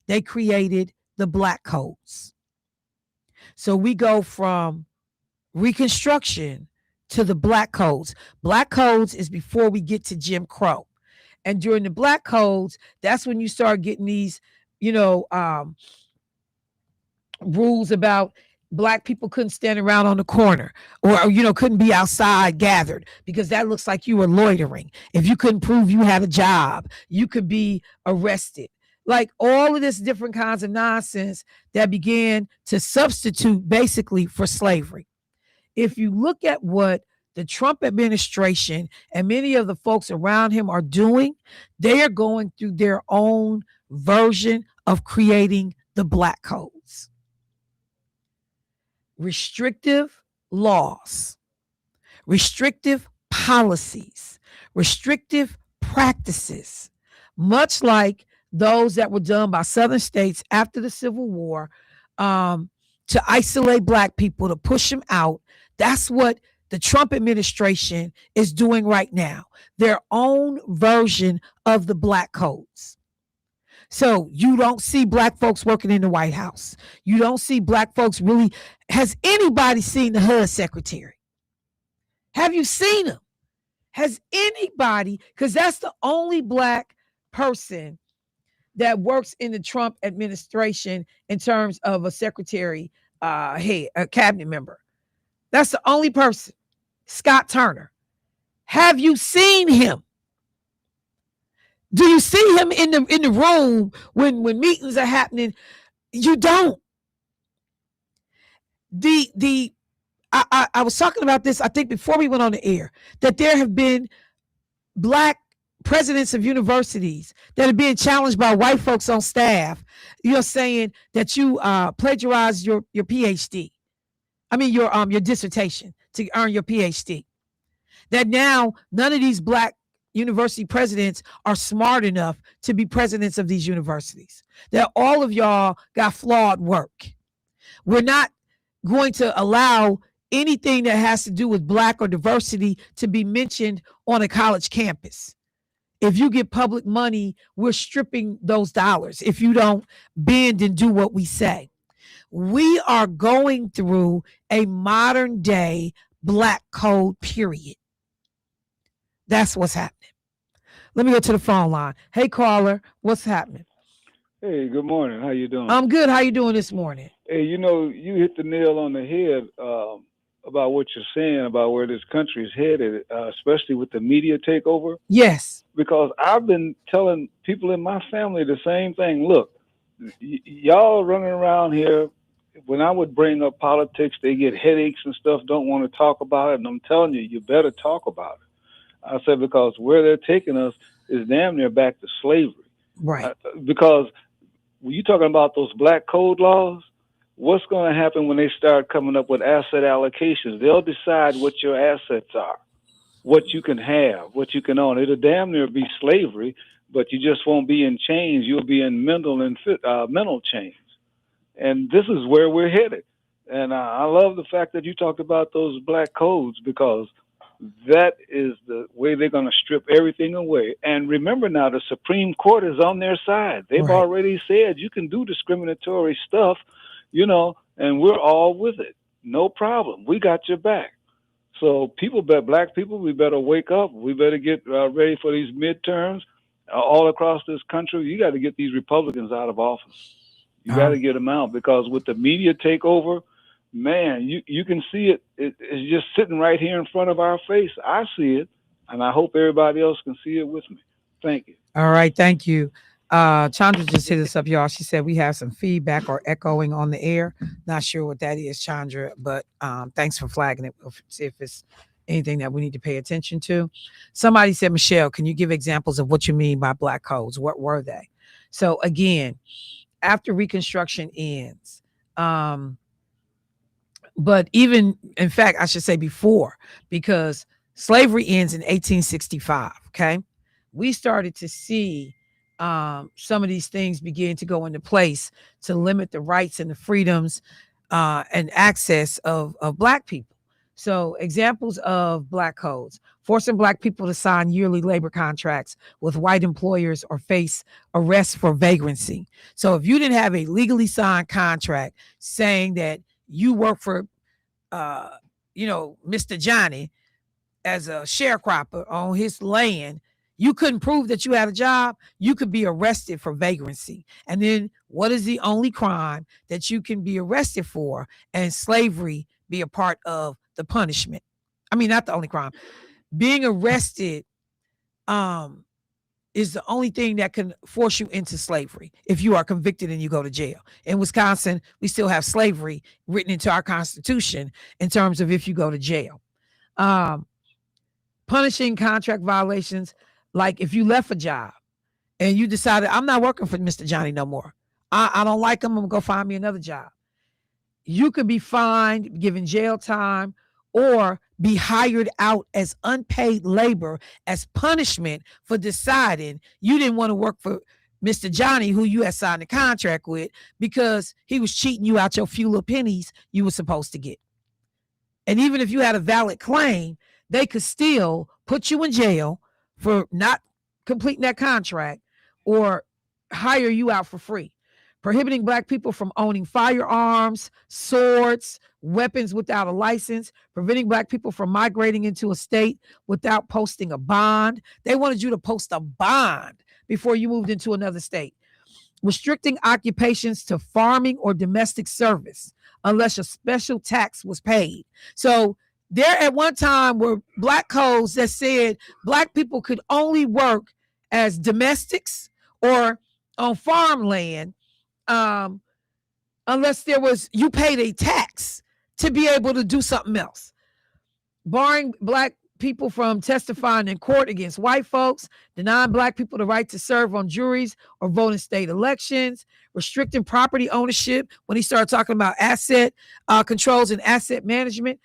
They created the black codes. So we go from Reconstruction to the black codes. Black codes is before we get to Jim Crow. And during the black codes, that's when you start getting these, rules about black people couldn't stand around on the corner or, couldn't be outside gathered because that looks like you were loitering. If you couldn't prove you had a job, you could be arrested. like all of this different kinds of nonsense that began to substitute basically for slavery. If you look at what the Trump administration and many of the folks around him are doing, they are going through their own version of creating the black codes. Restrictive laws, restrictive policies, restrictive practices, much like those that were done by Southern states after the Civil War, to isolate black people, to push them out. That's what the Trump administration is doing right now, their own version of the black codes. So you don't see black folks working in the White House. You don't see black folks really. Has anybody seen the HUD secretary? Have you seen him? Has anybody? Because that's the only black person that works in the Trump administration in terms of a secretary, head, a cabinet member. That's the only person. Scott Turner. Have you seen him? Do you see him in the room when meetings are happening? You don't. I was talking about this, I think, before we went on the air, that there have been black presidents of universities that are being challenged by white folks on staff. You're saying that you plagiarized your PhD. I mean your dissertation to earn your PhD. That now none of these black university presidents are smart enough to be presidents of these universities. That all of y'all got flawed work. We're not going to allow anything that has to do with black or diversity to be mentioned on a college campus. If you get public money, we're stripping those dollars if you don't bend and do what we say. We are going through a modern day black code period. That's what's happening. Let me go to the phone line. Hey, caller, what's happening? Hey, good morning. How you doing? I'm good. How you doing this morning? Hey, you know, you hit the nail on the head about what you're saying about where this country is headed, especially with the media takeover. Yes. Because I've been telling people in my family the same thing. Look, y'all running around here. When I would bring up politics, they get headaches and stuff, don't want to talk about it. And I'm telling you, you better talk about it. I said, because where they're taking us is damn near back to slavery. Right. Because when you're talking about those black code laws, what's going to happen when they start coming up with asset allocations? They'll decide what your assets are, what you can have, what you can own. It'll damn near be slavery, but you just won't be in chains. You'll be in mental chains. And this is where we're headed. And I love the fact that you talked about those black codes, because that is the way they're going to strip everything away. And remember now, the Supreme Court is on their side. They've already said you can do discriminatory stuff, you know, and we're all with it. No problem. We got your back. So black people, we better wake up. We better get ready for these midterms all across this country. You got to get these Republicans out of office. You got to get them out, because with the media takeover, man, you can see it. It's just sitting right here in front of our face. I see it, and I hope everybody else can see it with me. Thank you. All right, thank you. Chandra just hit us up, y'all. She said we have some feedback or echoing on the air. Not sure what that is, Chandra, but thanks for flagging it. We'll see if it's anything that we need to pay attention to. Somebody said, Michelle, can you give examples of what you mean by black codes? What were they? So again, after Reconstruction ends, but even, in fact, I should say before, because slavery ends in 1865, okay? We started to see some of these things begin to go into place to limit the rights and the freedoms and access of black people. So examples of black codes: forcing black people to sign yearly labor contracts with white employers or face arrest for vagrancy. So if you didn't have a legally signed contract saying that you work for, Mr. Johnny as a sharecropper on his land, you couldn't prove that you had a job, you could be arrested for vagrancy. And then what is the only crime that you can be arrested for and slavery be a part of the punishment? I mean, not the only crime. Being arrested is the only thing that can force you into slavery if you are convicted and you go to jail. In Wisconsin, we still have slavery written into our Constitution in terms of if you go to jail. Punishing contract violations, like if you left a job and you decided, I'm not working for Mr. Johnny no more. I don't like him. I'm going to go find me another job. You could be fined, given jail time, or be hired out as unpaid labor as punishment for deciding you didn't want to work for Mr. Johnny, who you had signed a contract with, because he was cheating you out your few little pennies you were supposed to get. And even if you had a valid claim, they could still put you in jail for not completing that contract or hire you out for free. Prohibiting Black people from owning firearms, swords, weapons without a license, preventing Black people from migrating into a state without posting a bond. They wanted you to post a bond before you moved into another state. Restricting occupations to farming or domestic service unless a special tax was paid. So there at one time were Black codes that said Black people could only work as domestics or on farmland unless you paid a tax to be able to do something else. Barring Black people from testifying in court against white folks, denying Black people the right to serve on juries or vote in state elections, restricting property ownership when he started talking about asset controls and asset management,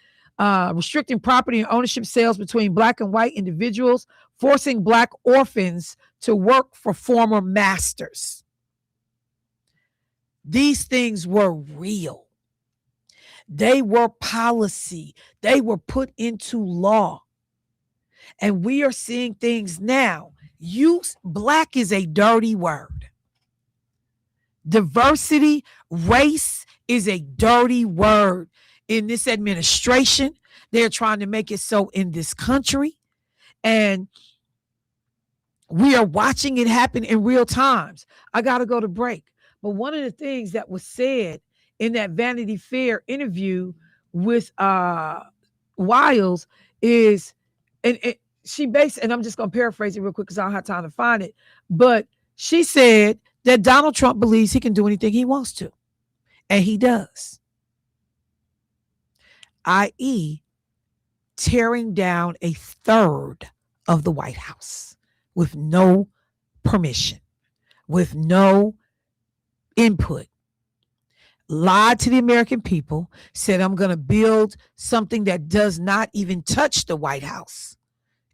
restricting property and ownership sales between Black and white individuals, forcing Black orphans to work for former masters. These things were real. They were policy. They were put into law. And we are seeing things now. Black is a dirty word. Diversity, race is a dirty word. In this administration, they're trying to make it so in this country. And we are watching it happen in real times. I got to go to break. But one of the things that was said in that Vanity Fair interview with Wiles is, and I'm just going to paraphrase it real quick because I don't have time to find it. But she said that Donald Trump believes he can do anything he wants to. And he does. i.e., tearing down a third of the White House with no permission, with no input. Lied to the American people, said, I'm going to build something that does not even touch the White House.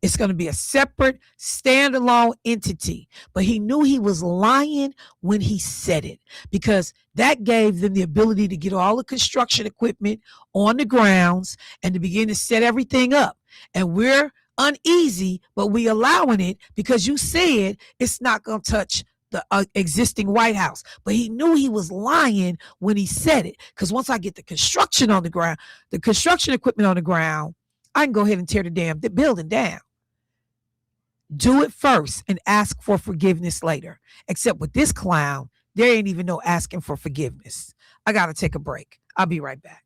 It's going to be a separate, standalone entity. But he knew he was lying when he said it, because that gave them the ability to get all the construction equipment on the grounds and to begin to set everything up. And we're uneasy, but we allowing it because you said it's not going to touch the existing White House. But he knew he was lying when he said it, because once I get the construction on the ground, the construction equipment on the ground, I can go ahead and tear the building down. Do it first and ask for forgiveness later. Except with this clown, there ain't even no asking for forgiveness. I got to take a break. I'll be right back.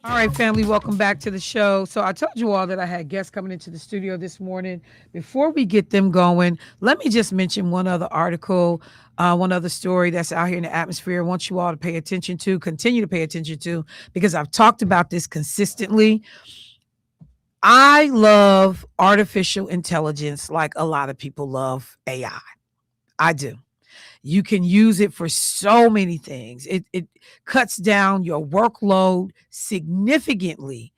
All right, family, welcome back to the show. So I told you all that I had guests coming into the studio this morning. Before we get them going, let me just mention one other article, one other story that's out here in the atmosphere. I want you all to pay attention to, continue to pay attention to, because I've talked about this consistently. I love artificial intelligence like a lot of people love AI. I do. You can use it for so many things. It cuts down your workload significantly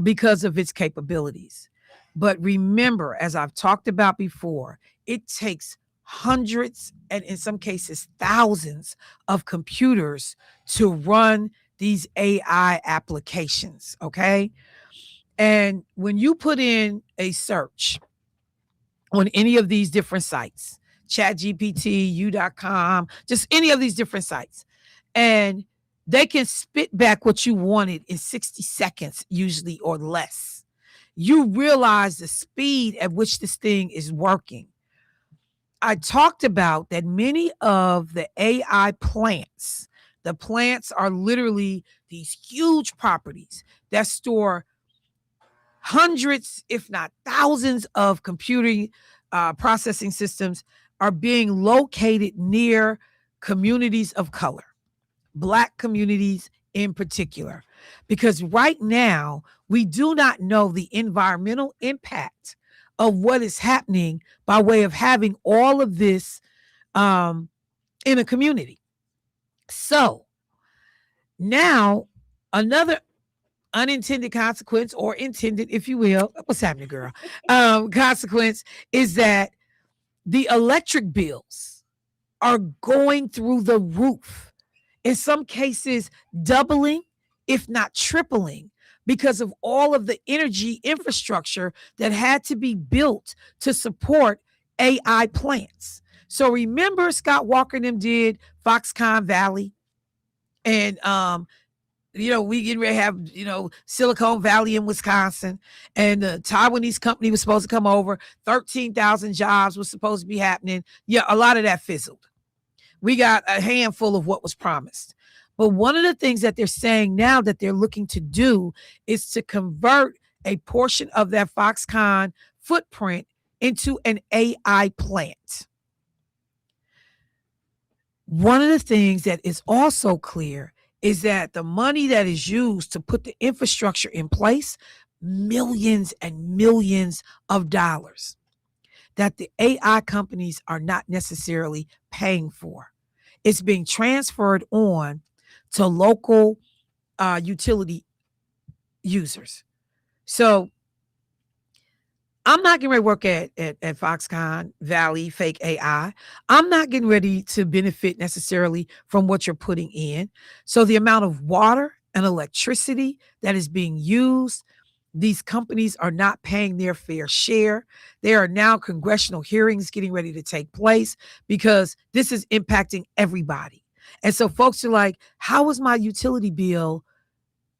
because of its capabilities. But remember, as I've talked about before, it takes hundreds and in some cases thousands of computers to run these AI applications, okay? And when you put in a search on any of these different sites, ChatGPT, U.com, just any of these different sites. And they can spit back what you wanted in 60 seconds, usually, or less. You realize the speed at which this thing is working. I talked about that many of the AI plants, the plants are literally these huge properties that store hundreds, if not thousands, of computing processing systems are being located near communities of color, Black communities in particular, because right now we do not know the environmental impact of what is happening by way of having all of this in a community. So now another unintended consequence, or intended, if you will, what's happening, girl? Consequence is that the electric bills are going through the roof. In some cases, doubling, if not tripling, because of all of the energy infrastructure that had to be built to support AI plants. So remember, Scott Walker and them did Foxconn Valley, and we getting ready to have, Silicon Valley in Wisconsin, and the Taiwanese company was supposed to come over. 13,000 jobs was supposed to be happening. Yeah, a lot of that fizzled. We got a handful of what was promised. But one of the things that they're saying now that they're looking to do is to convert a portion of that Foxconn footprint into an AI plant. One of the things that is also clear is that the money that is used to put the infrastructure in place, millions and millions of dollars, that the AI companies are not necessarily paying for. It's being transferred on to local utility users. So I'm not getting ready to work at Foxconn Valley, fake AI. I'm not getting ready to benefit necessarily from what you're putting in. So the amount of water and electricity that is being used, these companies are not paying their fair share. There are now congressional hearings getting ready to take place because this is impacting everybody. And so folks are like, how is my utility bill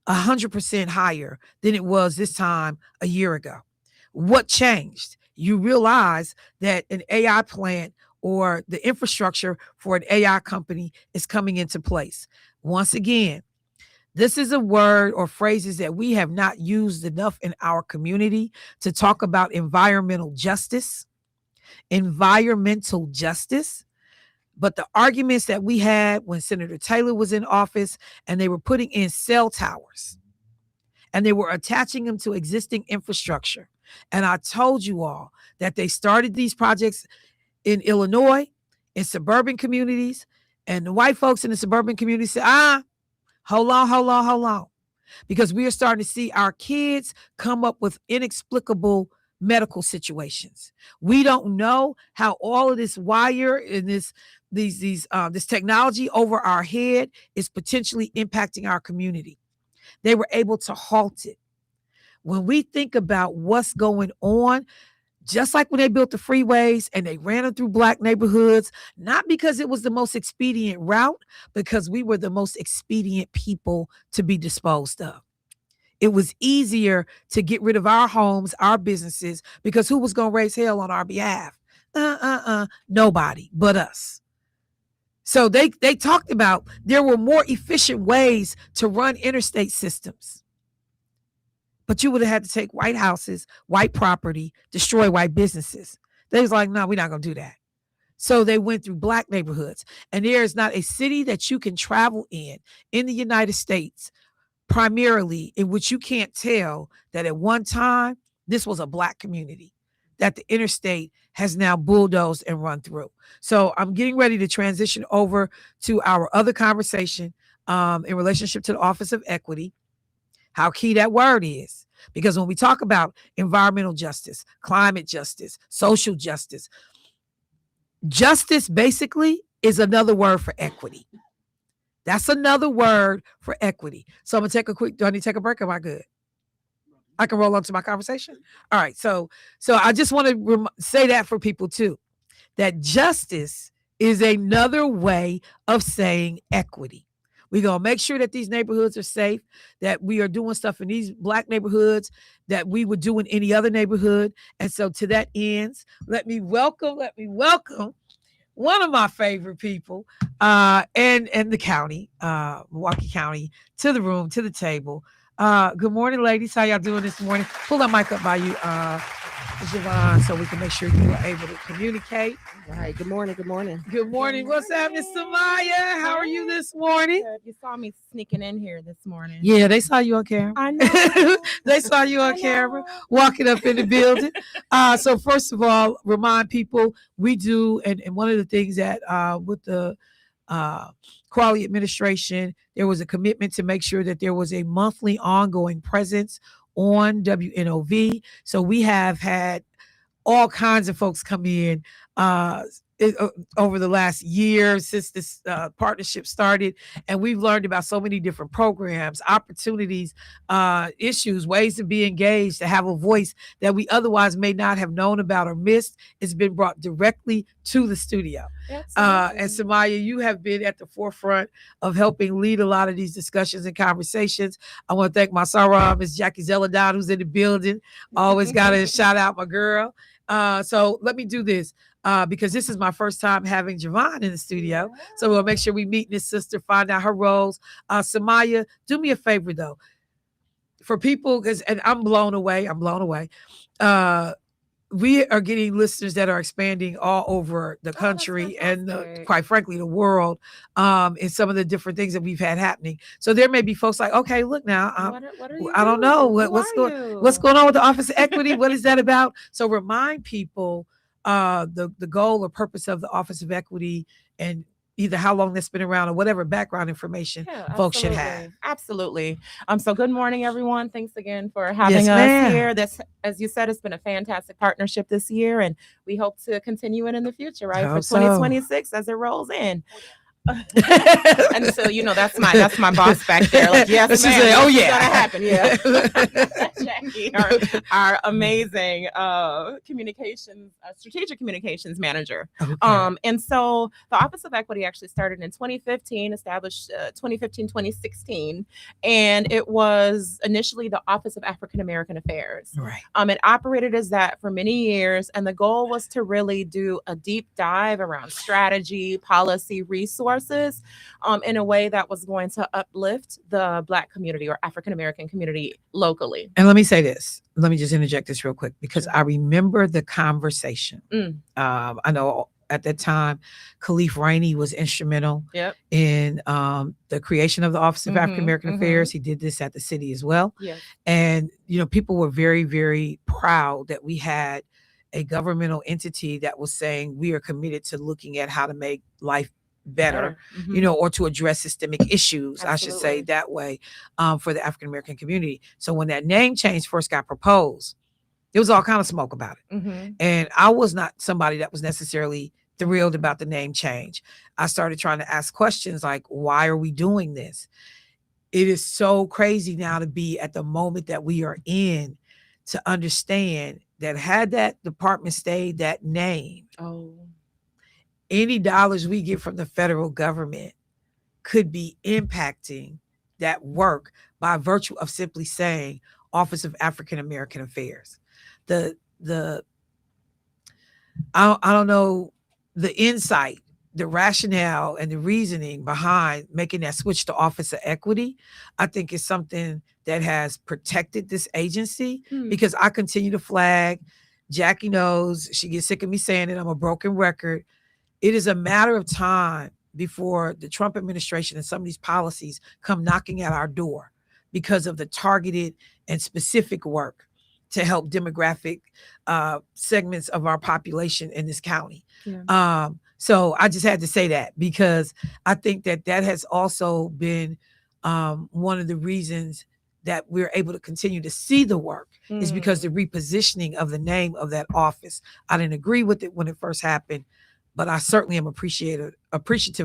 100% higher than it was this time a year ago? What changed? You realize that an AI plant or the infrastructure for an AI company is coming into place. Once again, this is a word or phrases that we have not used enough in our community to talk about environmental justice. Environmental justice. But the arguments that we had when Senator Taylor was in office and they were putting in cell towers and they were attaching them to existing infrastructure. And I told you all that they started these projects in Illinois, in suburban communities, and the white folks in the suburban communities said, hold on. Because we are starting to see our kids come up with inexplicable medical situations. We don't know how all of this wire and this technology over our head is potentially impacting our community. They were able to halt it. When we think about what's going on, just like when they built the freeways and they ran them through Black neighborhoods, not because it was the most expedient route, because we were the most expedient people to be disposed of. It was easier to get rid of our homes, our businesses, because who was going to raise hell on our behalf? Nobody but us. So they talked about there were more efficient ways to run interstate systems. But you would have had to take white houses, white property, destroy white businesses. They was like, no, we're not going to do that. So they went through black neighborhoods. And there is not a city that you can travel in the United States, primarily, in which you can't tell that at one time, this was a black community that the interstate has now bulldozed and run through. So I'm getting ready to transition over to our other conversation in relationship to the Office of Equity, how key that word is. Because when we talk about environmental justice, climate justice, social justice, justice basically is another word for equity. That's another word for equity. So I'm gonna take a quick, do I need to take a break? Am I good? I can roll on to my conversation. All right. So I just want to say that for people too, that justice is another way of saying equity. We're going to make sure that these neighborhoods are safe, that we are doing stuff in these black neighborhoods that we would do in any other neighborhood. And so to that ends, let me welcome one of my favorite people and the county, Milwaukee County, to the room, to the table. Good morning, ladies. How y'all doing this morning? Pull that mic up by you, Gevon, so we can make sure you are able to communicate. All right. Good morning. Good morning. Good morning. What's happening, Sumayah? How are you this morning? Good. You saw me sneaking in here this morning. Yeah, they saw you on camera. I know. They saw you on camera walking up in the building. So first of all, remind people we do, and one of the things that with the Quality Administration, there was a commitment to make sure that there was a monthly ongoing presence on WNOV. So we have had all kinds of folks come in over the last year since this partnership started. And we've learned about so many different programs, opportunities, issues, ways to be engaged, to have a voice that we otherwise may not have known about or missed. It's been brought directly to the studio. And Sumayah, you have been at the forefront of helping lead a lot of these discussions and conversations. I want to thank my Sarah, Ms. Jackie Zeladon, who's in the building. Always got to shout out my girl. So let me do this. Because this is my first time having Gevon in the studio. So we'll make sure we meet this sister, find out her roles. Sumayah, do me a favor though. For people, and I'm blown away. We are getting listeners that are expanding all over the country and quite frankly, the world in some of the different things that we've had happening. So there may be folks like, okay, look now, I don't know what's going on with the Office of Equity. What is that about? So remind people the goal or purpose of the Office of Equity and either how long that's been around or whatever background information folks should have. Absolutely. So good morning, everyone. Thanks again for having us here. This, as you said, it's been a fantastic partnership this year, and we hope to continue it in the future, right? For 2026 as it rolls in. And so, that's my boss back there. Like, yes, ma'am, say, oh yeah, gonna happen. Yeah. Jackie, our amazing strategic communications manager. Okay. And so the Office of Equity actually started in 2015, established 2015-2016, and it was initially the Office of African American Affairs. Right. It operated as that for many years, and the goal was to really do a deep dive around strategy, policy, resources, in a way that was going to uplift the Black community or African American community locally. And let me say this. Let me just interject this real quick because I remember the conversation. I know at that time, Khalif Rainey was instrumental in the creation of the Office of African American Affairs. He did this at the city as well. And, people were very, very proud that we had a governmental entity that was saying we are committed to looking at how to make life better, or to address systemic issues, I should say that way, for the African American community. So when that name change first got proposed, there was all kind of smoke about it. And I was not somebody that was necessarily thrilled about the name change. I started trying to ask questions like, why are we doing this? It is so crazy now to be at the moment that we are in to understand that had that department stayed that name, any dollars we get from the federal government could be impacting that work by virtue of simply saying Office of African American Affairs. I don't know the insight the rationale and the reasoning behind making that switch to Office of Equity, I think is something that has protected this agency because I continue to flag. Jackie knows, she gets sick of me saying it, I'm a broken record. It is a matter of time before the Trump administration and some of these policies come knocking at our door because of the targeted and specific work to help demographic segments of our population in this county. Yeah. So I just had to say that because I think that has also been one of the reasons that we're able to continue to see the work is because the repositioning of the name of that office. I didn't agree with it when it first happened, but I certainly am appreciative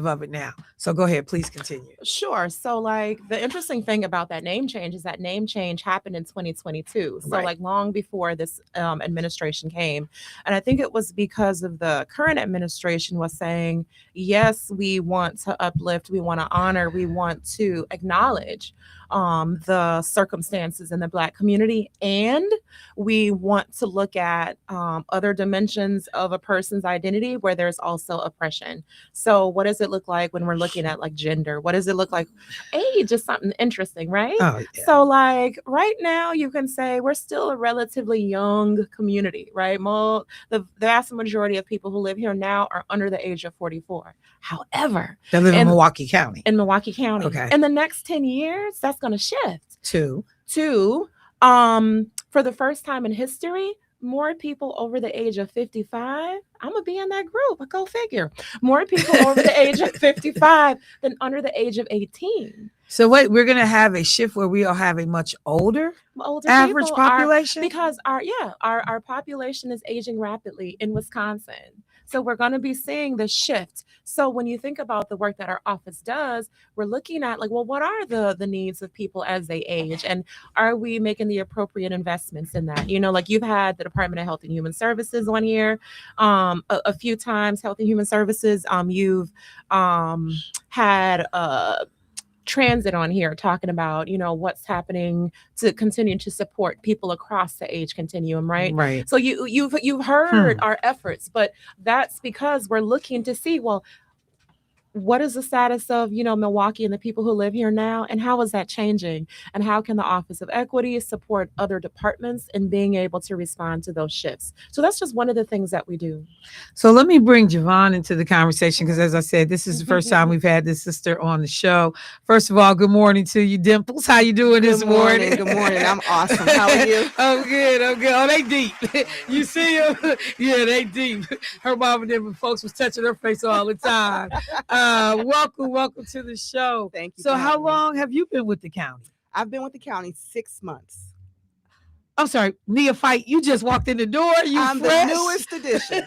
of it now. So go ahead, please continue. Sure. So like the interesting thing about that name change is that name change happened in 2022. So like long before this administration came. And I think it was because of the current administration was saying, yes, we want to uplift, we want to honor, we want to acknowledge the circumstances in the Black community. And we want to look at other dimensions of a person's identity where there's also oppression. So what does it look like when we're looking at like gender? What does it look like? Age is something interesting, right? Oh, yeah. So like right now you can say we're still a relatively young community, right? The vast majority of people who live here now are under the age of 44. However, they live in Milwaukee County. In Milwaukee County. Okay. In the next 10 years, that's going to shift to for the first time in history, more people over the age of 55. I'm going to be in that group. Go figure. More people over the age of 55 than under the age of 18. So wait, we're going to have a shift where we'll have a much older average population? Because our population is aging rapidly in Wisconsin. So we're going to be seeing this shift. So when you think about the work that our office does, we're looking at like, well, what are the needs of people as they age? And are we making the appropriate investments in that? You know, like you've had the Department of Health and Human Services on here a few times, Health and Human Services. You've had transit on here talking about, you know, what's happening to continue to support people across the age continuum, right? So you've heard our efforts, but that's because we're looking to see, well, what is the status of, you know, Milwaukee and the people who live here now, and how is that changing? And how can the Office of Equity support other departments in being able to respond to those shifts? So that's just one of the things that we do. So let me bring Gevon into the conversation, because as I said, this is the first time we've had this sister on the show. First of all, good morning to you, Dimples. How you doing this morning? Good morning. I'm awesome. How are you? I'm good. Oh, they deep. You see them? Yeah, they deep. Her mom and them folks was touching her face all the time. Welcome to the show. Thank you. So how long have you been with the county? I've been with the county 6 months. I'm sorry, neophyte, you just walked in the door. I'm fresh? The newest addition.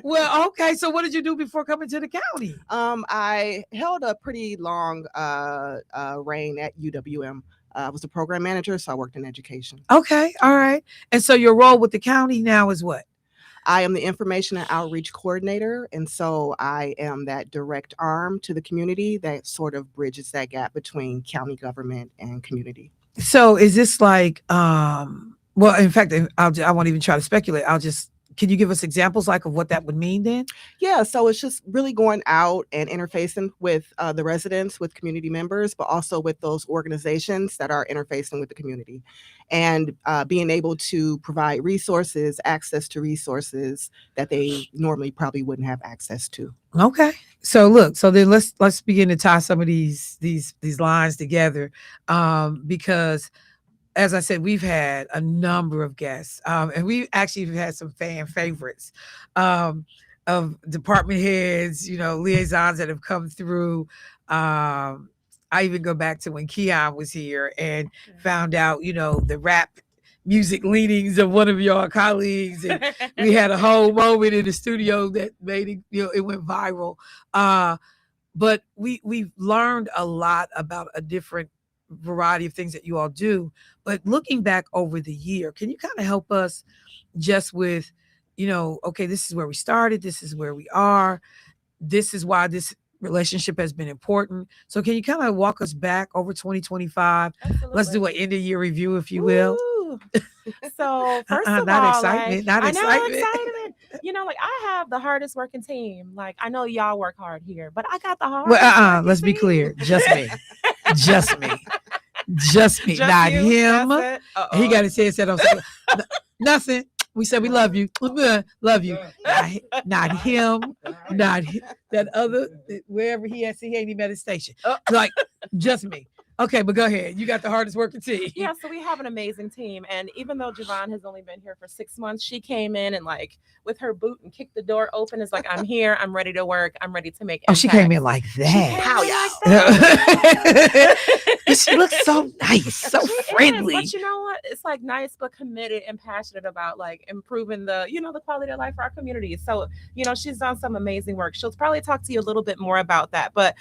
Well, okay. So what did you do before coming to the county? I held a pretty long reign at UWM. I was the program manager, so I worked in education. Okay, all right. And so your role with the county now is what? I am the information and outreach coordinator. And so I am that direct arm to the community that sort of bridges that gap between county government and community. So is this like, well, in fact, I won't even try to speculate. Can you give us examples like of what that would mean then? Yeah, so it's just really going out and interfacing with the residents, with community members, but also with those organizations that are interfacing with the community, and being able to provide resources, access to resources that they normally probably wouldn't have access to. Okay. So look, so then let's begin to tie some of these lines together, because as I said, we've had a number of guests, and we actually have had some fan favorites of department heads, you know, liaisons that have come through. I even go back to when Keon was here and found out, you know, the rap music leanings of one of your colleagues, and we had a whole moment in the studio that made it, you know, it went viral. But we've learned a lot about a different variety of things that you all do. But looking back over the year, can you kind of help us just with, you know, okay, this is where we started, this is where we are, this is why this relationship has been important. So can you kind of walk us back over 2025? Absolutely. Let's do an end of year review, if you will. So first of not all, excitement, like, not excitement. You know, like I have the hardest working team. Like, I know y'all work hard here, but I got the hardest. Well, let's be clear. Just me. Just me. Just me. Just not you? him. He got his head set on nothing. We said we love you. Love you. Not him. Not that other, wherever he has, he ain't even at his station. Like, just me. Okay, but go ahead. You got the hardest working team. Yeah, so we have an amazing team. And even though Gevon has only been here for 6 months, she came in and like with her boot and kicked the door open. Is like, I'm here. I'm ready to work. I'm ready to make impact. Oh, she came in like that. How y'all? She looks so nice, so friendly. But you know what? It's like nice, but committed and passionate about like improving the, the quality of life for our community. So, she's done some amazing work. She'll probably talk to you a little bit more about that. But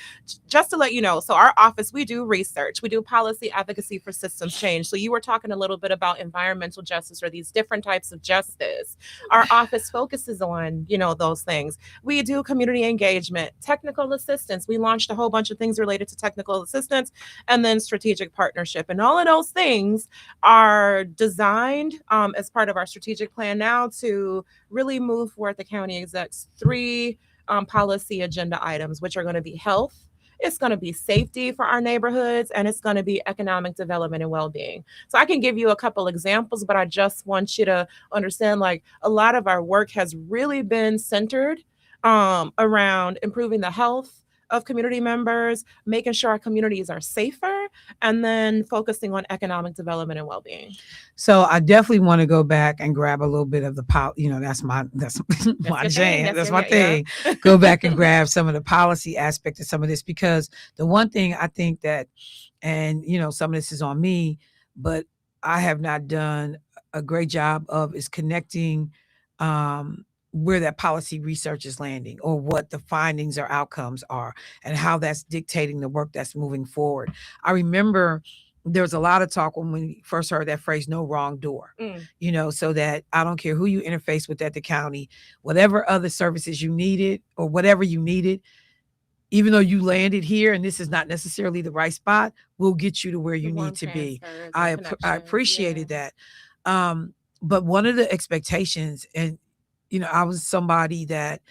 just to let you know, so our office, we do research. We do policy advocacy for systems change. So you were talking a little bit about environmental justice or these different types of justice. Our office focuses on, those things. We do community engagement, technical assistance. We launched a whole bunch of things related to technical assistance and then strategic partnership. And all of those things are designed as part of our strategic plan now to really move forward the county exec's 3 policy agenda items, which are going to be health, it's going to be safety for our neighborhoods, and it's going to be economic development and well-being. So I can give you a couple examples, but I just want you to understand, like, a lot of our work has really been centered around improving the health of community members, making sure our communities are safer, and then focusing on economic development and well-being. So I definitely want to go back and grab a little bit of the that's my jam. That's my thing. Yeah. Go back and grab some of the policy aspect of some of this, because the one thing I think that, and some of this is on me, but I have not done a great job of is connecting where that policy research is landing, or what the findings or outcomes are, and how that's dictating the work that's moving forward. I remember there was a lot of talk when we first heard that phrase, no wrong door, so that I don't care who you interface with at the county, whatever other services you needed or whatever you needed, even though you landed here and this is not necessarily the right spot, we'll get you to where you need to be. I appreciated that. But one of the expectations, and I was somebody that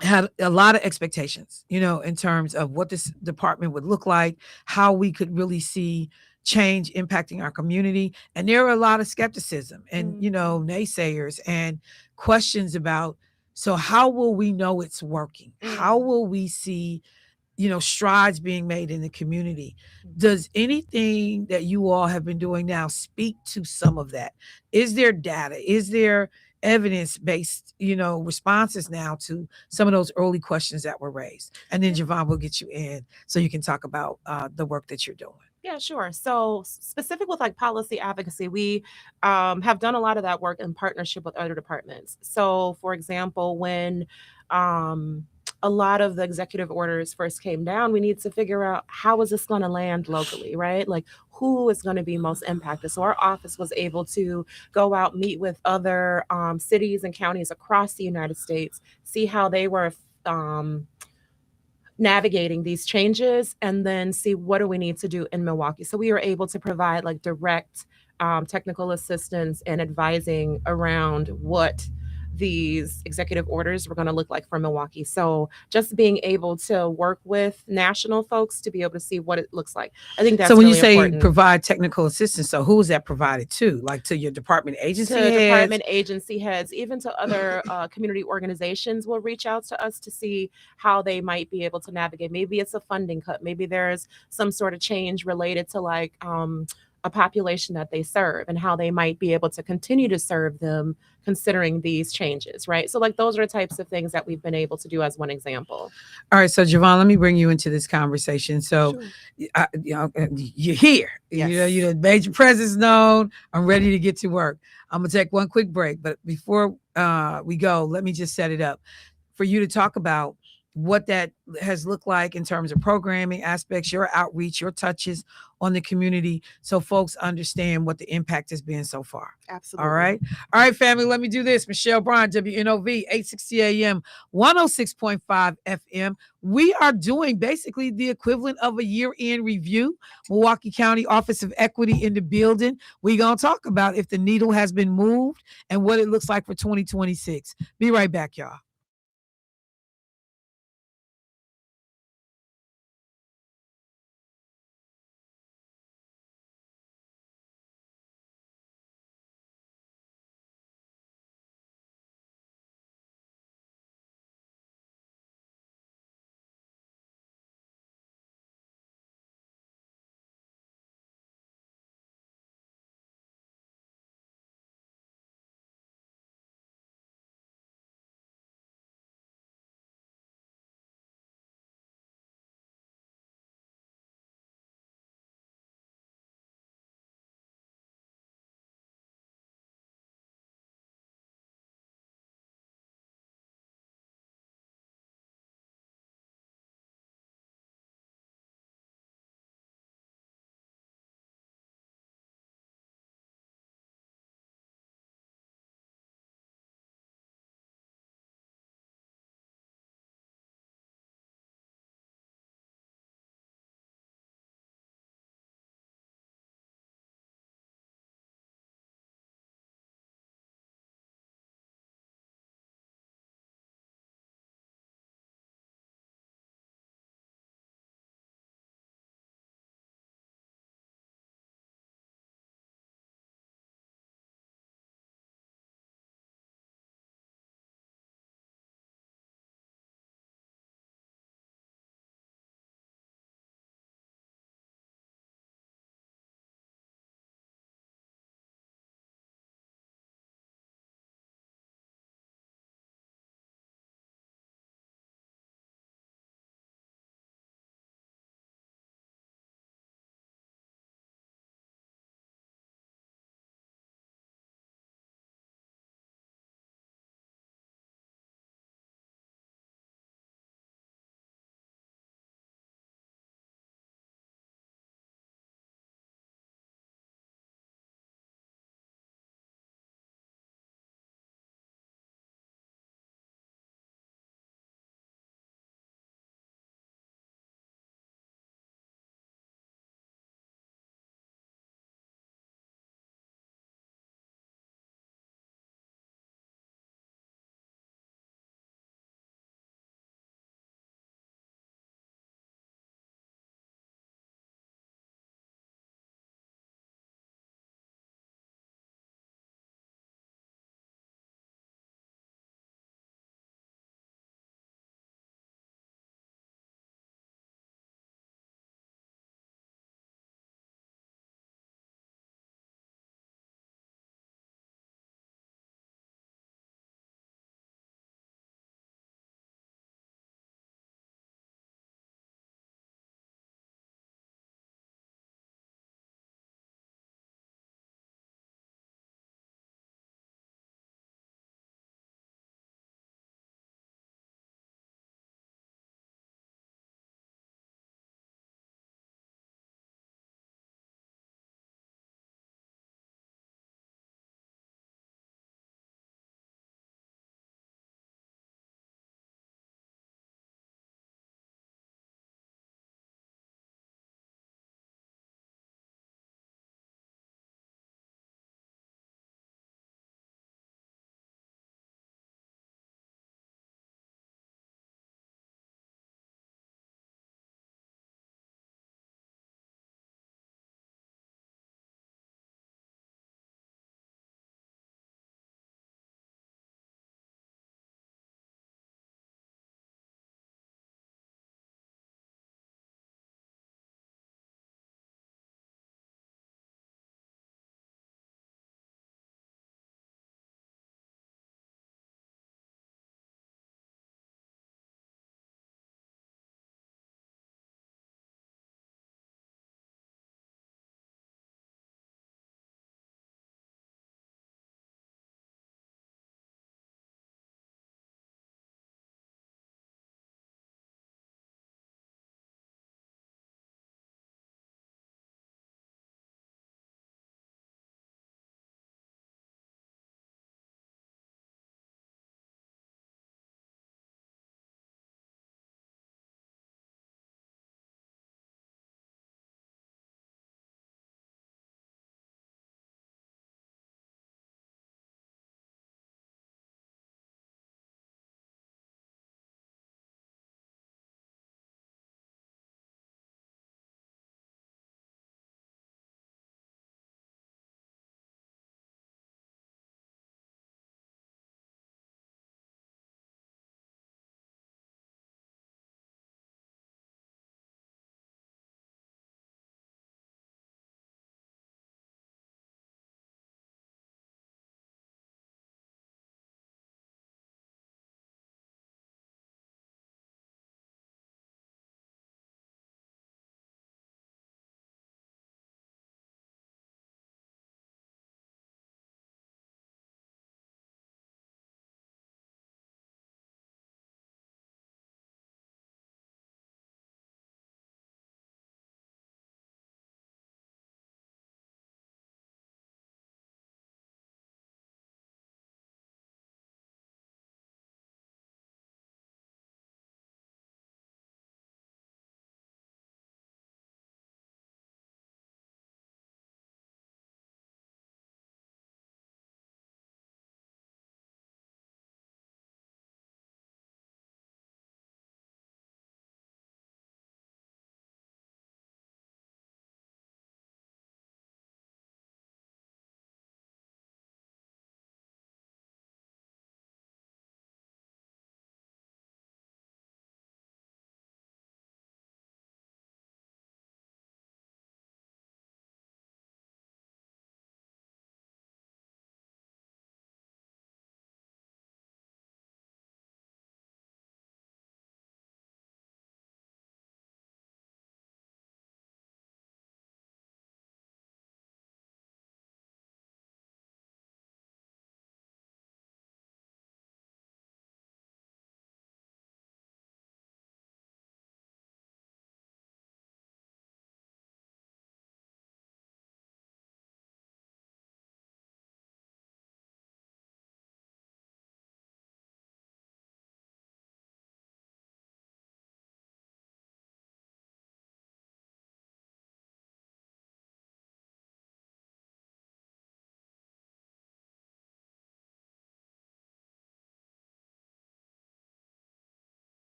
had a lot of expectations, in terms of what this department would look like, how we could really see change impacting our community. And there were a lot of skepticism and, naysayers and questions about, so how will we know it's working? How will we see, strides being made in the community? Does anything that you all have been doing now speak to some of that? Is there data? Is there evidence-based, responses now to some of those early questions that were raised? And then Gevon will get you in so you can talk about the work that you're doing. Yeah, sure. So specific with like policy advocacy, we have done a lot of that work in partnership with other departments. So for example, when a lot of the executive orders first came down, we need to figure out how is this going to land locally, right? Like who is going to be most impacted? So our office was able to go out, meet with other cities and counties across the United States, see how they were navigating these changes, and then see what do we need to do in Milwaukee. So we were able to provide like direct technical assistance and advising around what these executive orders were going to look like for Milwaukee. So just being able to work with national folks to be able to see what it looks like. I think that's so when really you say important. Provide technical assistance, so who is that provided to? Like to your department agency heads? Department agency heads, even to other community organizations will reach out to us to see how they might be able to navigate. Maybe it's a funding cut. Maybe there's some sort of change related to like a population that they serve and how they might be able to continue to serve them considering these changes, right? So like those are the types of things that we've been able to do as one example. All right, so Gevon, let me bring you into this conversation. So sure. You're here, yes. You made your presence known. I'm ready to get to work. I'm gonna take one quick break, but before we go, let me just set it up for you to talk about what that has looked like in terms of programming aspects, your outreach, your touches on the community, so folks understand what the impact has been so far. Absolutely. All right, family, let me do this. Michelle Bryan, WNOV, 860 AM, 106.5 FM. We are doing basically the equivalent of a year-end review. Milwaukee County Office of Equity in the building. We're going to talk about if the needle has been moved and what it looks like for 2026. Be right back, y'all.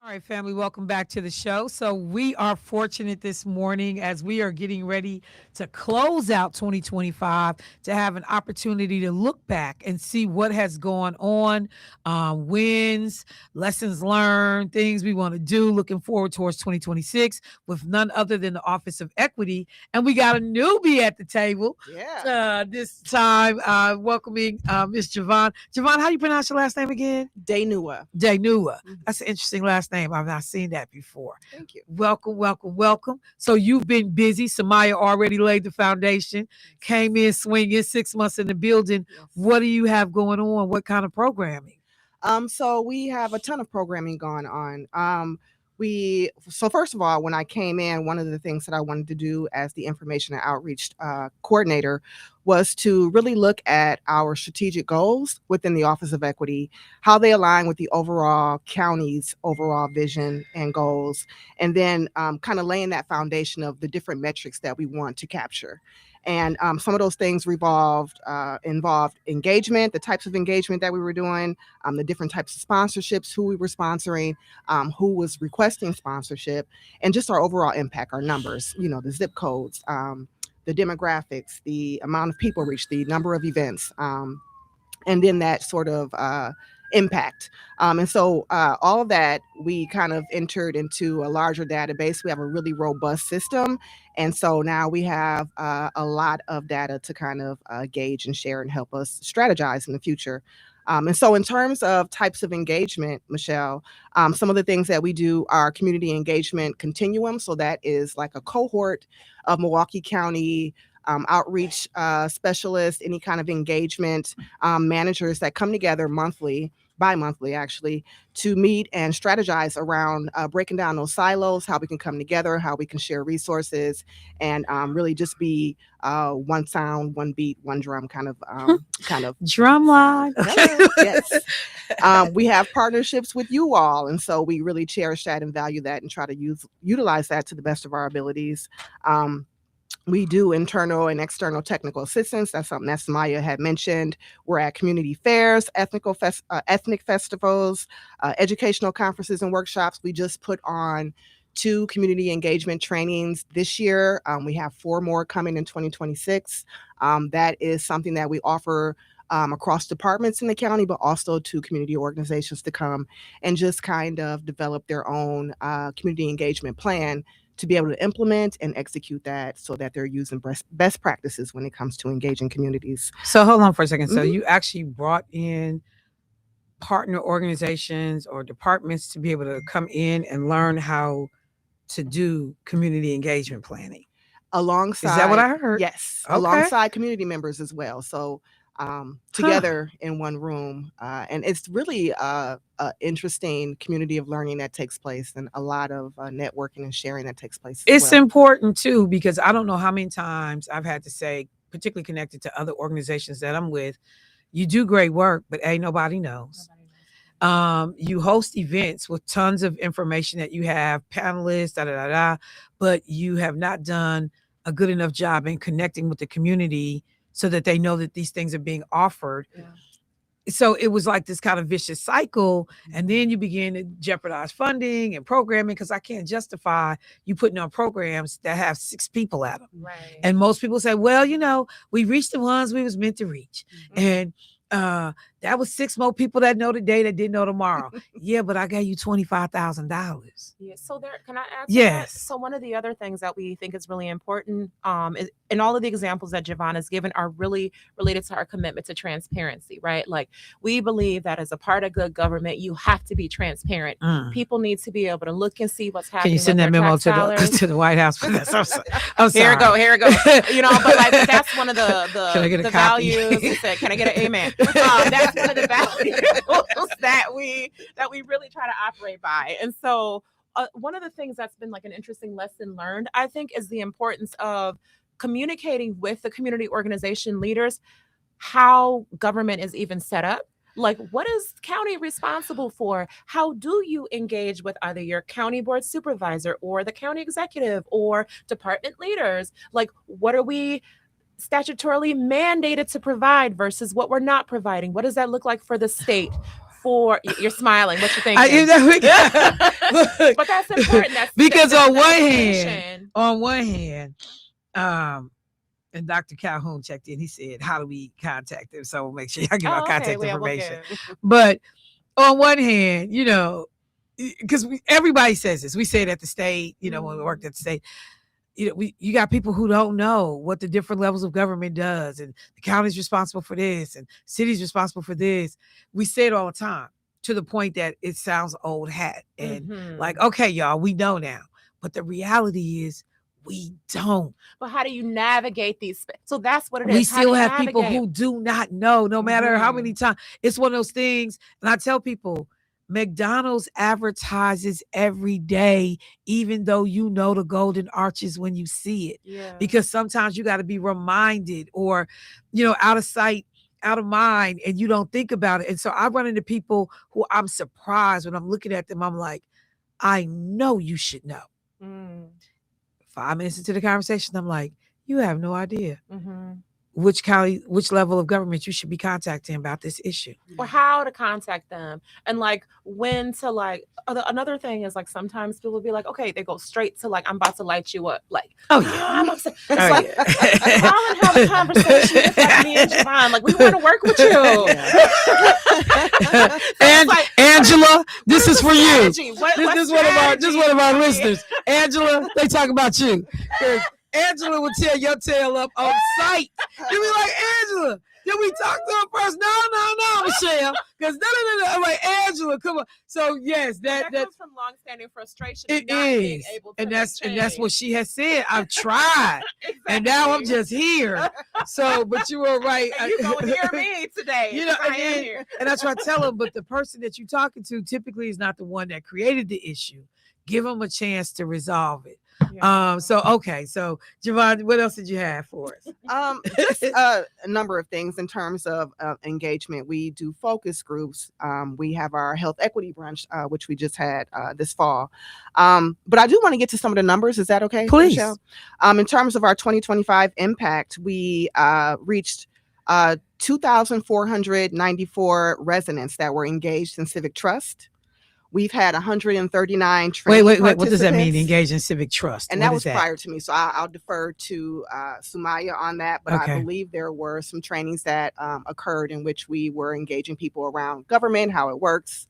All right, family, welcome back to the show. So we are fortunate this morning as we are getting ready to close out 2025 to have an opportunity to look back and see what has gone on, wins, lessons learned, things we want to do, looking forward towards 2026 with none other than the Office of Equity. And we got a newbie at the table. Yeah. This time, welcoming Miss Gevon. Gevon, how you pronounce your last name again? Daynauh. Daynauh. That's an interesting last name. I've not seen that before. Thank you. Welcome, welcome, welcome. So you've been busy. Sumayah already laid the foundation, came in swinging, 6 months in the building. Yes. What do you have going on? What kind of programming? So we have a ton of programming going on. So first of all, when I came in, one of the things that I wanted to do as the information and outreach coordinator was to really look at our strategic goals within the Office of Equity, how they align with the overall county's overall vision and goals, and then kind of laying that foundation of the different metrics that we want to capture. And some of those things involved engagement, the types of engagement that we were doing, the different types of sponsorships, who we were sponsoring, who was requesting sponsorship, and just our overall impact, our numbers, the zip codes, the demographics, the amount of people reached, the number of events, and then that sort of impact. And so all of that we kind of entered into a larger database. We have a really robust system. And so now we have a lot of data to kind of gauge and share and help us strategize in the future. And so in terms of types of engagement, Michelle, some of the things that we do are community engagement continuum. So that is like a cohort of Milwaukee County outreach specialists, any kind of engagement managers that come together bi-monthly actually, to meet and strategize around breaking down those silos, how we can come together, how we can share resources, and really just be one sound, one beat, one drum kind of drum line. Hello. Yes. We have partnerships with you all, and so we really cherish that and value that and try to utilize that to the best of our abilities. We do internal and external technical assistance. That's something that Sumayah had mentioned. We're at community fairs, ethnic festivals, educational conferences and workshops. We just put on 2 community engagement trainings this year. We have 4 more coming in 2026. That is something that we offer across departments in the county, but also to community organizations to come and just kind of develop their own community engagement plan to be able to implement and execute that so that they're using best practices when it comes to engaging communities. So hold on for a second. So you actually brought in partner organizations or departments to be able to come in and learn how to do community engagement planning. Alongside, is that what I heard? Yes, okay. Alongside community members as well. So together in one room. And it's really a interesting community of learning that takes place, and a lot of networking and sharing that takes place. It's important too, because I don't know how many times I've had to say, particularly connected to other organizations that I'm with, you do great work, but ain't nobody knows. You host events with tons of information that you have, panelists, but you have not done a good enough job in connecting with the community so that they know that these things are being offered. Yeah. So it was like this kind of vicious cycle. And then you begin to jeopardize funding and programming, because I can't justify you putting on programs that have 6 people at them. Right. And most people say, well, we reached the ones we was meant to reach. And that was 6 more people that know today that didn't know tomorrow. Yeah, but I gave you $25,000. Yeah. So there, can I add to yes. that? So one of the other things that we think is really important, and all of the examples that Gevon has given are really related to our commitment to transparency, right? Like, we believe that as a part of good government, you have to be transparent. People need to be able to look and see what's happening. Can you send that memo to the White House for this? I'm sorry. Here it goes. But that's one of the values. Can I get an amen? That's one of the values that we really try to operate by. And so one of the things that's been like an interesting lesson learned, I think, is the importance of communicating with the community organization leaders how government is even set up. Like, what is county responsible for? How do you engage with either your county board supervisor or the county executive or department leaders? Like, what are we statutorily mandated to provide versus what we're not providing? What does that look like for the state, for you're smiling. What you thinking? But that's important. That's because on one hand, and Dr. Calhoun checked in. He said, "How do we contact them?" So we'll make sure y'all give our contact information. But on one hand, you know, because everybody says this. We say it at the state. You know, when we worked at the state. You know, you got people who don't know what the different levels of government does, and the county's responsible for this, and city's responsible for this. We say it all the time to the point that it sounds old hat and like, okay, y'all, we know now. But the reality is we don't. But how do you navigate these? So that's what it is. We still have people who do not know, no matter how many times. It's one of those things, and I tell people, McDonald's advertises every day, even though you know the golden arches when you see it. Yeah. Because sometimes you got to be reminded, or, you know, out of sight, out of mind, and you don't think about it. And so I run into people who I'm surprised when I'm looking at them. I'm like, I know you should know. 5 minutes into the conversation, I'm like, you have no idea. Which level of government you should be contacting about this issue, or how to contact them, and like when to like. Another thing is like sometimes people will be like, okay, they go straight to like, I'm about to light you up, like, oh yeah, I'm upset. It's like, I'll have a conversation with like me and Gevon, like we want to work with you. And like, Angela, this is for you. This is one of our listeners. Angela, they talk about you. Angela will tear your tail up on sight. You'll be like, Angela, did we talk to her first? No, Michelle. Because no. I'm like, Angela, come on. So yes, that comes from long-standing frustration. It is, and that's what she has said. I've tried, exactly. And now I'm just here. So, but you were right. And you gonna hear me today? You know, and that's what I tell them. But the person that you're talking to typically is not the one that created the issue. Give them a chance to resolve it. Yeah. So Gevon, what else did you have for us? Just a number of things in terms of engagement. We do focus groups. We have our health equity brunch, which we just had this fall. But I do want to get to some of the numbers. Is that okay, please? Michelle? In terms of our 2025 impact, we reached 2,494 residents that were engaged in civic trust. We've had 139 training Wait. What does that mean, engage in civic trust? And that was prior to me. So I'll defer to Sumayah on that. But okay. I believe there were some trainings that occurred in which we were engaging people around government, how it works.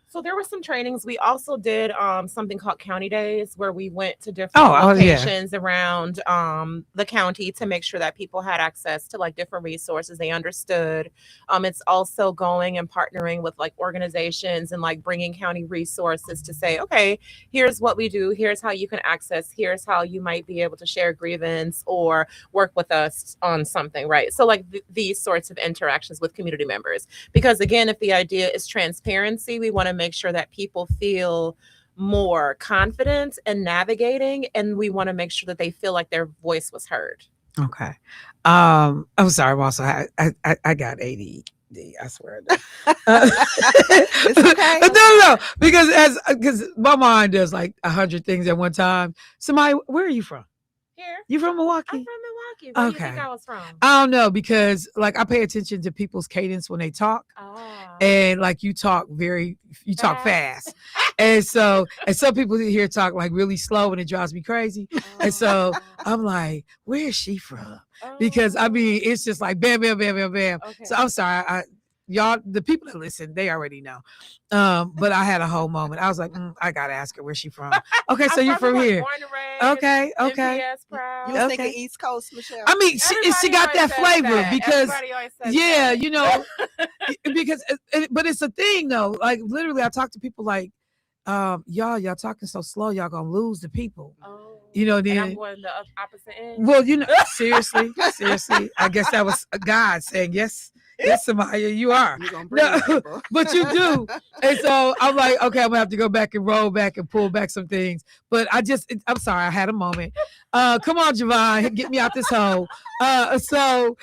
So there were some trainings. We also did something called County Days, where we went to different locations around the county to make sure that people had access to like different resources they understood. It's also going and partnering with like organizations and like bringing county resources to say, okay, here's what we do. Here's how you can access. Here's how you might be able to share a grievance or work with us on something, right? So like these sorts of interactions with community members. Because again, if the idea is transparency, we want to make sure that people feel more confident in navigating, and we want to make sure that they feel like their voice was heard. Okay. I'm sorry, I'm also I got ADD. I swear. It's okay. No, because my mind does like 100 things at one time. Sumayah, where are you from? Here. You from Milwaukee? I'm from Milwaukee. Where do you think I was from? I don't know, because like I pay attention to people's cadence when they talk. And like you talk fast. And so, and some people here talk like really slow and it drives me crazy. And so I'm like, where is she from? Because I mean, it's just like bam, bam, bam, bam, bam. Okay. So I'm sorry. Y'all, the people that listen, they already know. But I had a whole moment. I was like, I gotta ask her where she from. Okay, so you're from here. Born and raised, okay. You was thinking East Coast, Michelle. I mean, she got that flavor because you know, because but it's a thing though. Like literally, I talk to people like, y'all talking so slow, y'all gonna lose the people. You know, then I'm going the opposite end. Well, you know, seriously, I guess that was God saying yes. Yes, Sumayah, you are. No, but you do. And so I'm like, okay, I'm gonna have to go back and roll back and pull back some things. But I'm sorry, I had a moment. Come on, Gevon, get me out this hole. So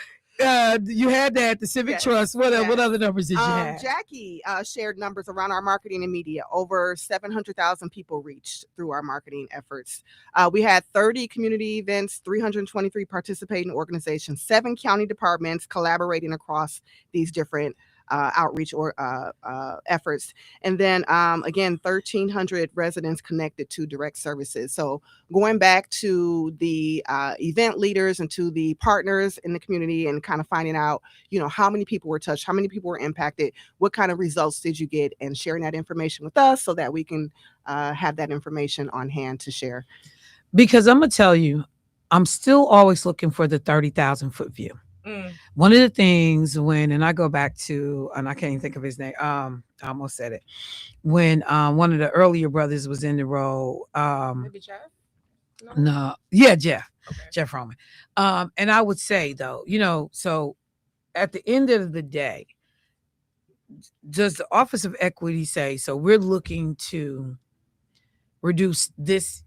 you had that, the Civic Trust. What other numbers did you have? Jackie shared numbers around our marketing and media. Over 700,000 people reached through our marketing efforts. We had 30 community events, 323 participating organizations, 7 county departments collaborating across these different outreach or efforts. And then again, 1,300 residents connected to direct services. So going back to the event leaders and to the partners in the community and kind of finding out, how many people were touched, how many people were impacted, what kind of results did you get, and sharing that information with us so that we can have that information on hand to share. Because I'm going to tell you, I'm still always looking for the 30,000 foot view. One of the things and I go back to, and I can't even think of his name. I almost said it. When one of the earlier brothers was in the role. Maybe Jeff? No. Yeah, Jeff. Okay. Jeff Roman. And I would say though, so at the end of the day, does the Office of Equity say, so we're looking to reduce this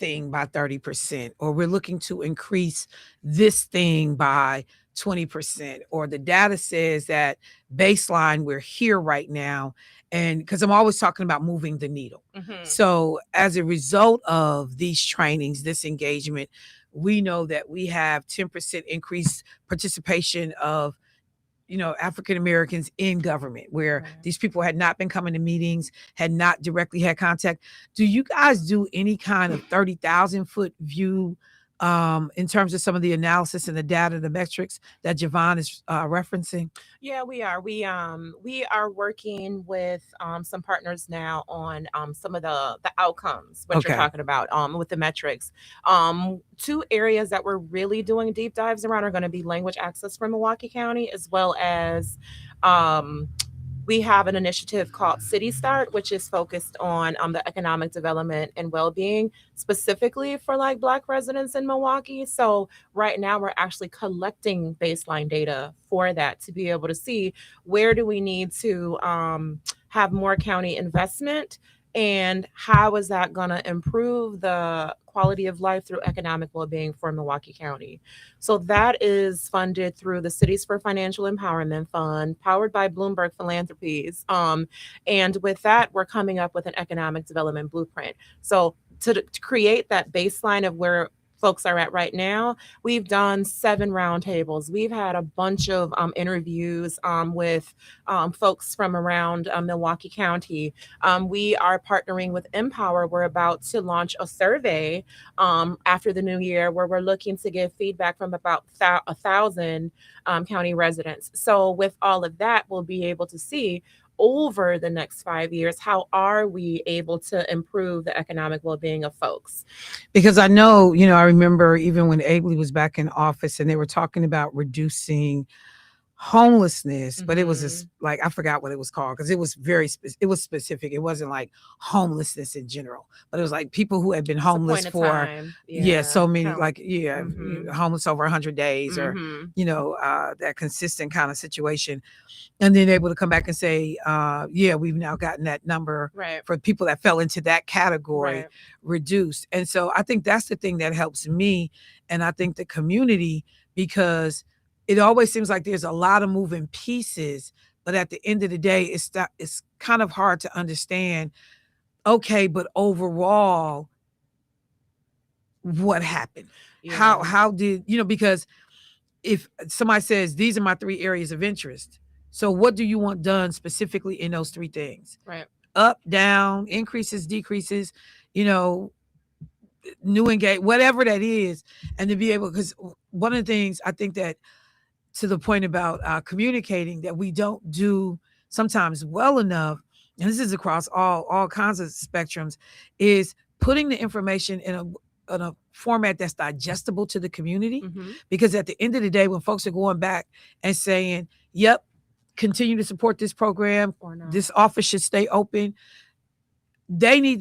thing by 30%, or we're looking to increase this thing by 20%, or the data says that baseline, we're here right now. And because I'm always talking about moving the needle. So as a result of these trainings, this engagement, we know that we have 10% increased participation of African Americans in government, where these people had not been coming to meetings, had not directly had contact. Do you guys do any kind of 30,000 foot view in terms of some of the analysis and the data, the metrics that Gevon is referencing? Yeah, we are. We are working with some partners now on some of the outcomes, what you're talking about with the metrics. 2 areas that we're really doing deep dives around are going to be language access for Milwaukee County, as well as we have an initiative called City Start, which is focused on the economic development and well-being, specifically for Black residents in Milwaukee. So right now we're actually collecting baseline data for that to be able to see where do we need to have more county investment, and how is that going to improve the quality of life through economic well-being for Milwaukee County. So that is funded through the Cities for Financial Empowerment Fund, powered by Bloomberg Philanthropies. And with that, we're coming up with an economic development blueprint. So to create that baseline of where folks are at right now, we've done 7 roundtables. We've had a bunch of interviews with folks from around Milwaukee County. We are partnering with Empower. We're about to launch a survey after the new year, where we're looking to get feedback from about 1,000 county residents. So with all of that, we'll be able to see over the next 5 years, how are we able to improve the economic well-being of folks? Because I know, I remember even when Abley was back in office and they were talking about reducing homelessness, but it was just I forgot what it was called, because it was it was specific. It wasn't like homelessness in general, but it was like people who had been homeless for so many homeless over 100 days or that consistent kind of situation, and then able to come back and say we've now gotten that number for people that fell into that category reduced. And so I think that's the thing that helps me, and I think the community, because it always seems like there's a lot of moving pieces, but at the end of the day, it's kind of hard to understand. Okay, but overall, what happened? How did because if somebody says these are my 3 areas of interest, so what do you want done specifically in those 3 things? Right. Up, down, increases, decreases, new engage, whatever that is, and to be able, because one of the things I think that, to the point about communicating, that we don't do sometimes well enough, and this is across all kinds of spectrums, is putting the information in a format that's digestible to the community. Because at the end of the day, when folks are going back and saying, yep, continue to support this program, this office should stay open,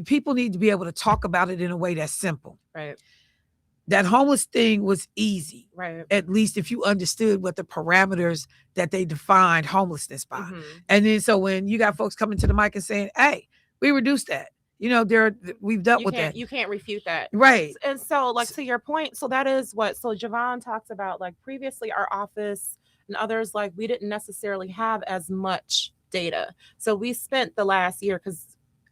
people need to be able to talk about it in a way that's simple. Right. That homeless thing was easy, right? At least if you understood what the parameters that they defined homelessness by. And then so when you got folks coming to the mic and saying, "Hey, we reduced that," we've dealt with that. You can't refute that, right? And so, to your point, so that is what. So Gevon talks about, previously our office and others, we didn't necessarily have as much data. So we spent the last year, because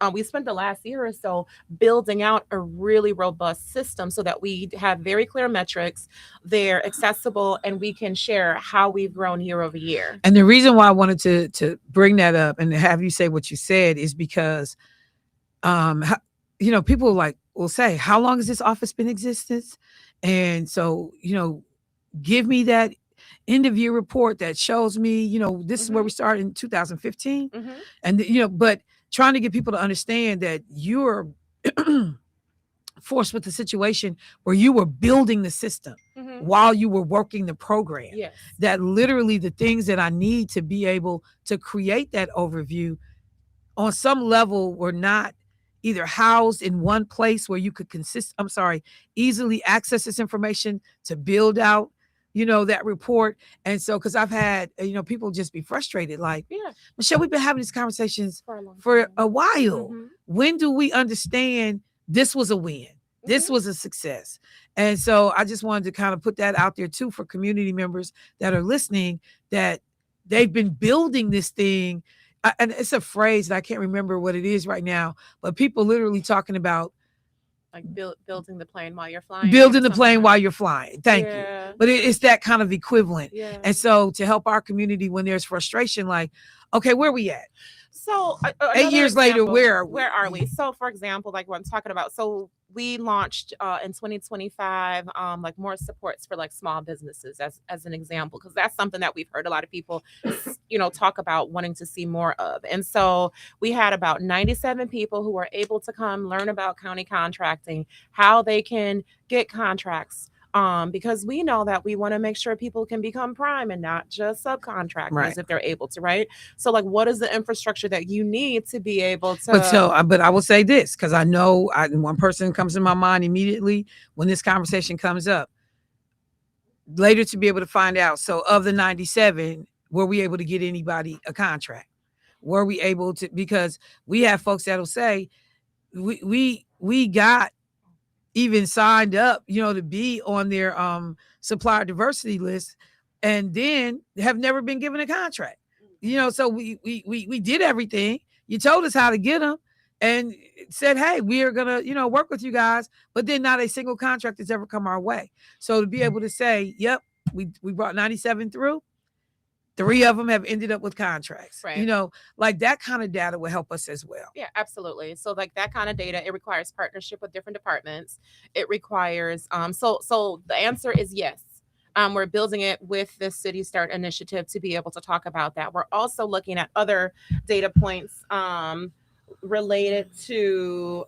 we spent the last year or so building out a really robust system so that we have very clear metrics, they're accessible, and we can share how we've grown year over year. And the reason why I wanted to bring that up and have you say what you said is because, people will say, how long has this office been in existence? And so, give me that end of year report that shows me, this is where we started in 2015. And, but trying to get people to understand that you're forced with the situation where you were building the system while you were working the program. Yes. That literally the things that I need to be able to create that overview on some level were not either housed in one place where you could easily access this information to build out, that report. And so, because I've had, people just be frustrated, like, Michelle, we've been having these conversations for a while. When do we understand this was a win? This was a success. And so I just wanted to kind of put that out there too for community members that are listening, that they've been building this thing. And it's a phrase that I can't remember what it is right now, but people literally talking about like building the plane while you're flying. Building the plane while you're flying. Thank you. Yeah. But it's that kind of equivalent. Yeah. And so to help our community when there's frustration, like, okay, where are we at? So 8 years later, where are we? So for example, like what I'm talking about, so we launched in 2025 like more supports for like small businesses as an example, because that's something that we've heard a lot of people talk about wanting to see more of. And so we had about 97 people who were able to come learn about county contracting, how they can get contracts, because we know that we want to make sure people can become prime and not just subcontractors if they're able to, right? So like, what is the infrastructure that you need to be able to? But I will say this, because I know one person comes in my mind immediately when this conversation comes up later, to be able to find out. So of the 97, were we able to get anybody a contract? Were we able to? Because we have folks that'll say we got even signed up, to be on their supplier diversity list, and then have never been given a contract. So we did everything. You told us how to get them and said, hey, we are gonna, work with you guys, but then not a single contract has ever come our way. So to be able to say, yep, we brought 97 through, 3 of them have ended up with contracts, right? Like that kind of data will help us as well. Yeah, absolutely. So like that kind of data, it requires partnership with different departments. It requires, so the answer is yes. We're building it with the City Start initiative to be able to talk about that. We're also looking at other data points, related to,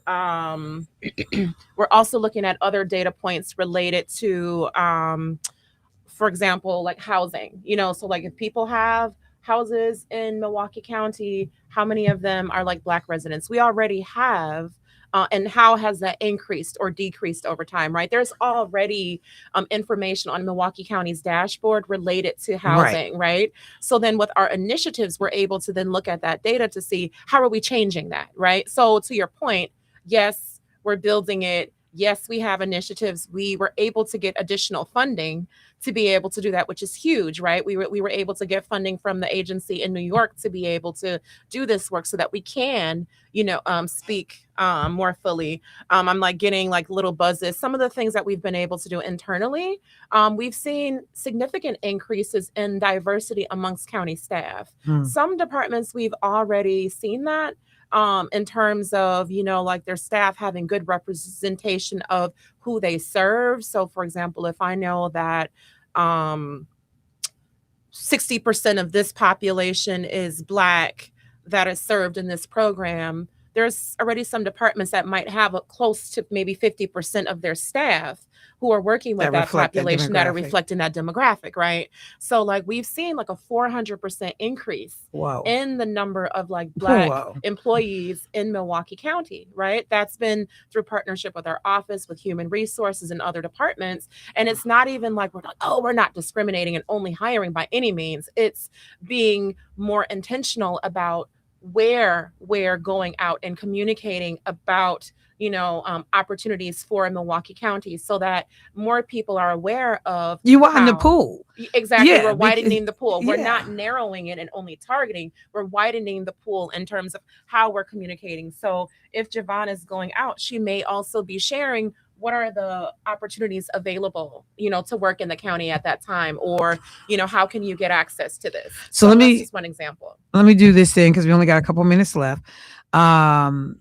for example, like housing, so like if people have houses in Milwaukee County, how many of them are like Black residents? We already have, and how has that increased or decreased over time, right? There's already information on Milwaukee County's dashboard related to housing, right? So then with our initiatives, we're able to then look at that data to see how are we changing that, right? So to your point, yes, we're building it. Yes, we have initiatives. We were able to get additional funding to be able to do that, which is huge, right? We were able to get funding from the agency in New York to be able to do this work so that we can, speak more fully. I'm like getting like little buzzes. Some of the things that we've been able to do internally, we've seen significant increases in diversity amongst county staff. Some departments, we've already seen that. In terms of, like their staff having good representation of who they serve. So for example, if I know that 60% of this population is Black that is served in this program, there's already some departments that might have close to maybe 50% of their staff who are working with that population that are reflecting that demographic, right? So like we've seen like a 400% increase in the number of like Black employees in Milwaukee County, right? That's been through partnership with our office, with human resources and other departments. And it's not even like we're not discriminating and only hiring by any means. It's being more intentional about where we're going out and communicating about opportunities for Milwaukee County, so that more people are aware of you widen the pool. Exactly. Yeah, we're widening the pool. We're yeah. not narrowing it and only targeting. We're widening the pool in terms of how we're communicating. So if Gevon is going out, she may also be sharing what are the opportunities available, to work in the county at that time, or, how can you get access to this? So that's just one example. Let me do this thing because we only got a couple minutes left. And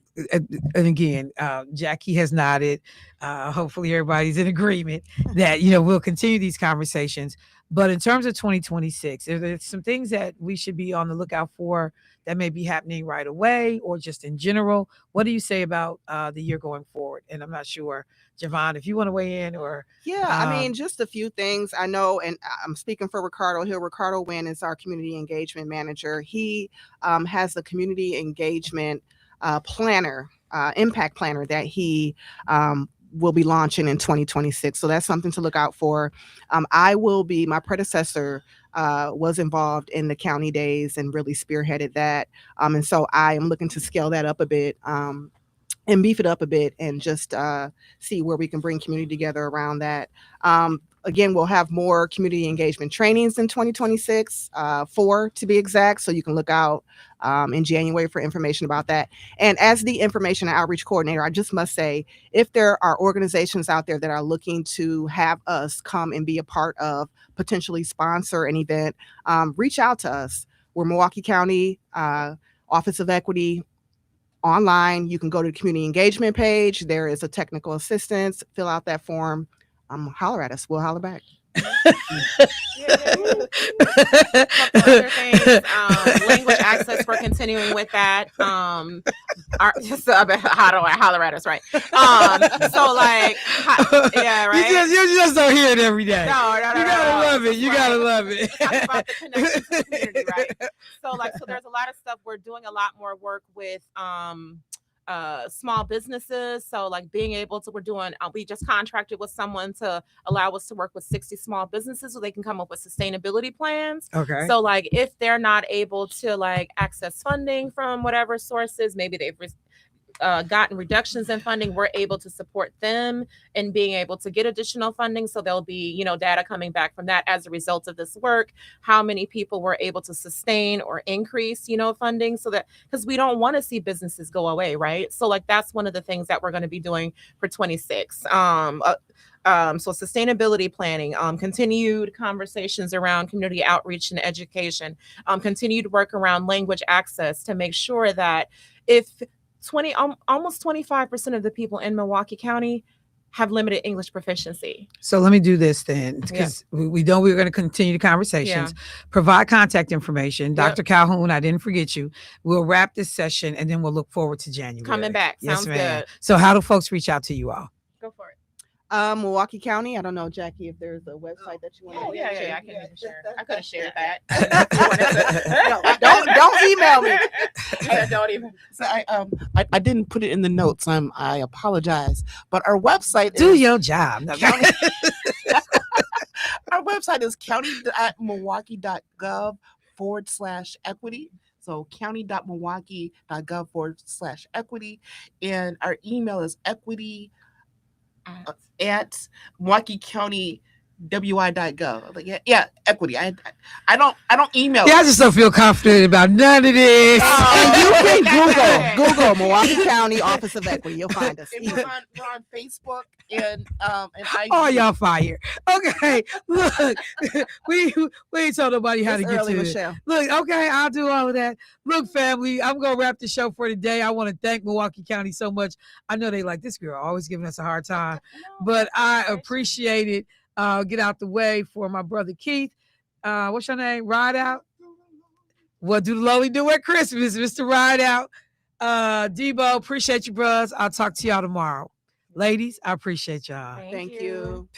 again, Jackie has nodded. Hopefully everybody's in agreement that, we'll continue these conversations. But in terms of 2026, if there's some things that we should be on the lookout for that may be happening right away or just in general, what do you say about the year going forward? And I'm not sure, Gevon, if you want to weigh in or. Yeah, I mean, just a few things I know, and I'm speaking for Ricardo Hill. Ricardo Wynn is our community engagement manager. He has the community engagement planner, impact planner that he will be launching in 2026. So that's something to look out for. My predecessor was involved in the county days and really spearheaded that. And so I am looking to scale that up a bit and beef it up a bit and just see where we can bring community together around that. Again, we'll have more community engagement trainings in 2026, 4 to be exact. So you can look out in January for information about that. And as the information and outreach coordinator, I just must say, if there are organizations out there that are looking to have us come and be a part of, potentially sponsor an event, reach out to us. We're Milwaukee County Office of Equity. Online, you can go to the community engagement page. There is a technical assistance. Fill out that form. Holler at us. We'll holler back. Other things, language access. We're continuing with that. How do I holler at us? Right. So like, yeah, right. You just don't hear it every day. No. You gotta love it. You gotta love it. Talk about the connection to the community, right? So there's a lot of stuff. We're doing a lot more work with small businesses. So being able to, we just contracted with someone to allow us to work with 60 small businesses so they can come up with sustainability plans. Okay. So if they're not able to access funding from whatever sources, maybe they've gotten reductions in funding, we're able to support them in being able to get additional funding. So there'll be, data coming back from that as a result of this work, how many people were able to sustain or increase, funding, so that, because we don't want to see businesses go away, right? So that's one of the things that we're going to be doing for 26. So sustainability planning, continued conversations around community outreach and education, continued work around language access to make sure that if almost 25% of the people in Milwaukee County have limited English proficiency. So let me do this then, because we're going to continue the conversations. Provide contact information. Dr. Calhoun, I didn't forget you. We'll wrap this session and then we'll look forward to January. Coming back. Sounds good. So how do folks reach out to you all? Go for it. Milwaukee County. I don't know, Jackie, if there's a website that you want to. Oh, yeah. I can even share. I could have shared that. Don't email me. Yeah, don't even. So I didn't put it in the notes. I apologize. But our website do your job. Our website is county.milwaukee.gov/equity. So county.milwaukee.gov/equity. And our email is equity at Milwaukee County WI.gov. Yeah, equity. I don't email. Yeah, I just don't feel confident about none of this. You can Google Milwaukee County Office of Equity. You'll find us. We're on Facebook and IG. Oh, y'all fired. Okay, look, we ain't told nobody how to get to Michelle. it. Look, okay, I'll do all of that. Look, family, I'm gonna wrap the show for today. I want to thank Milwaukee County so much. I know they like this girl, always giving us a hard time, but I appreciate it. Get out the way for my brother Keith. What's your name? Ride Out. What do the lowly do at Christmas, Mr. Ride Out? Debo, appreciate you, bros. I'll talk to y'all tomorrow. Ladies, I appreciate y'all. Thank you.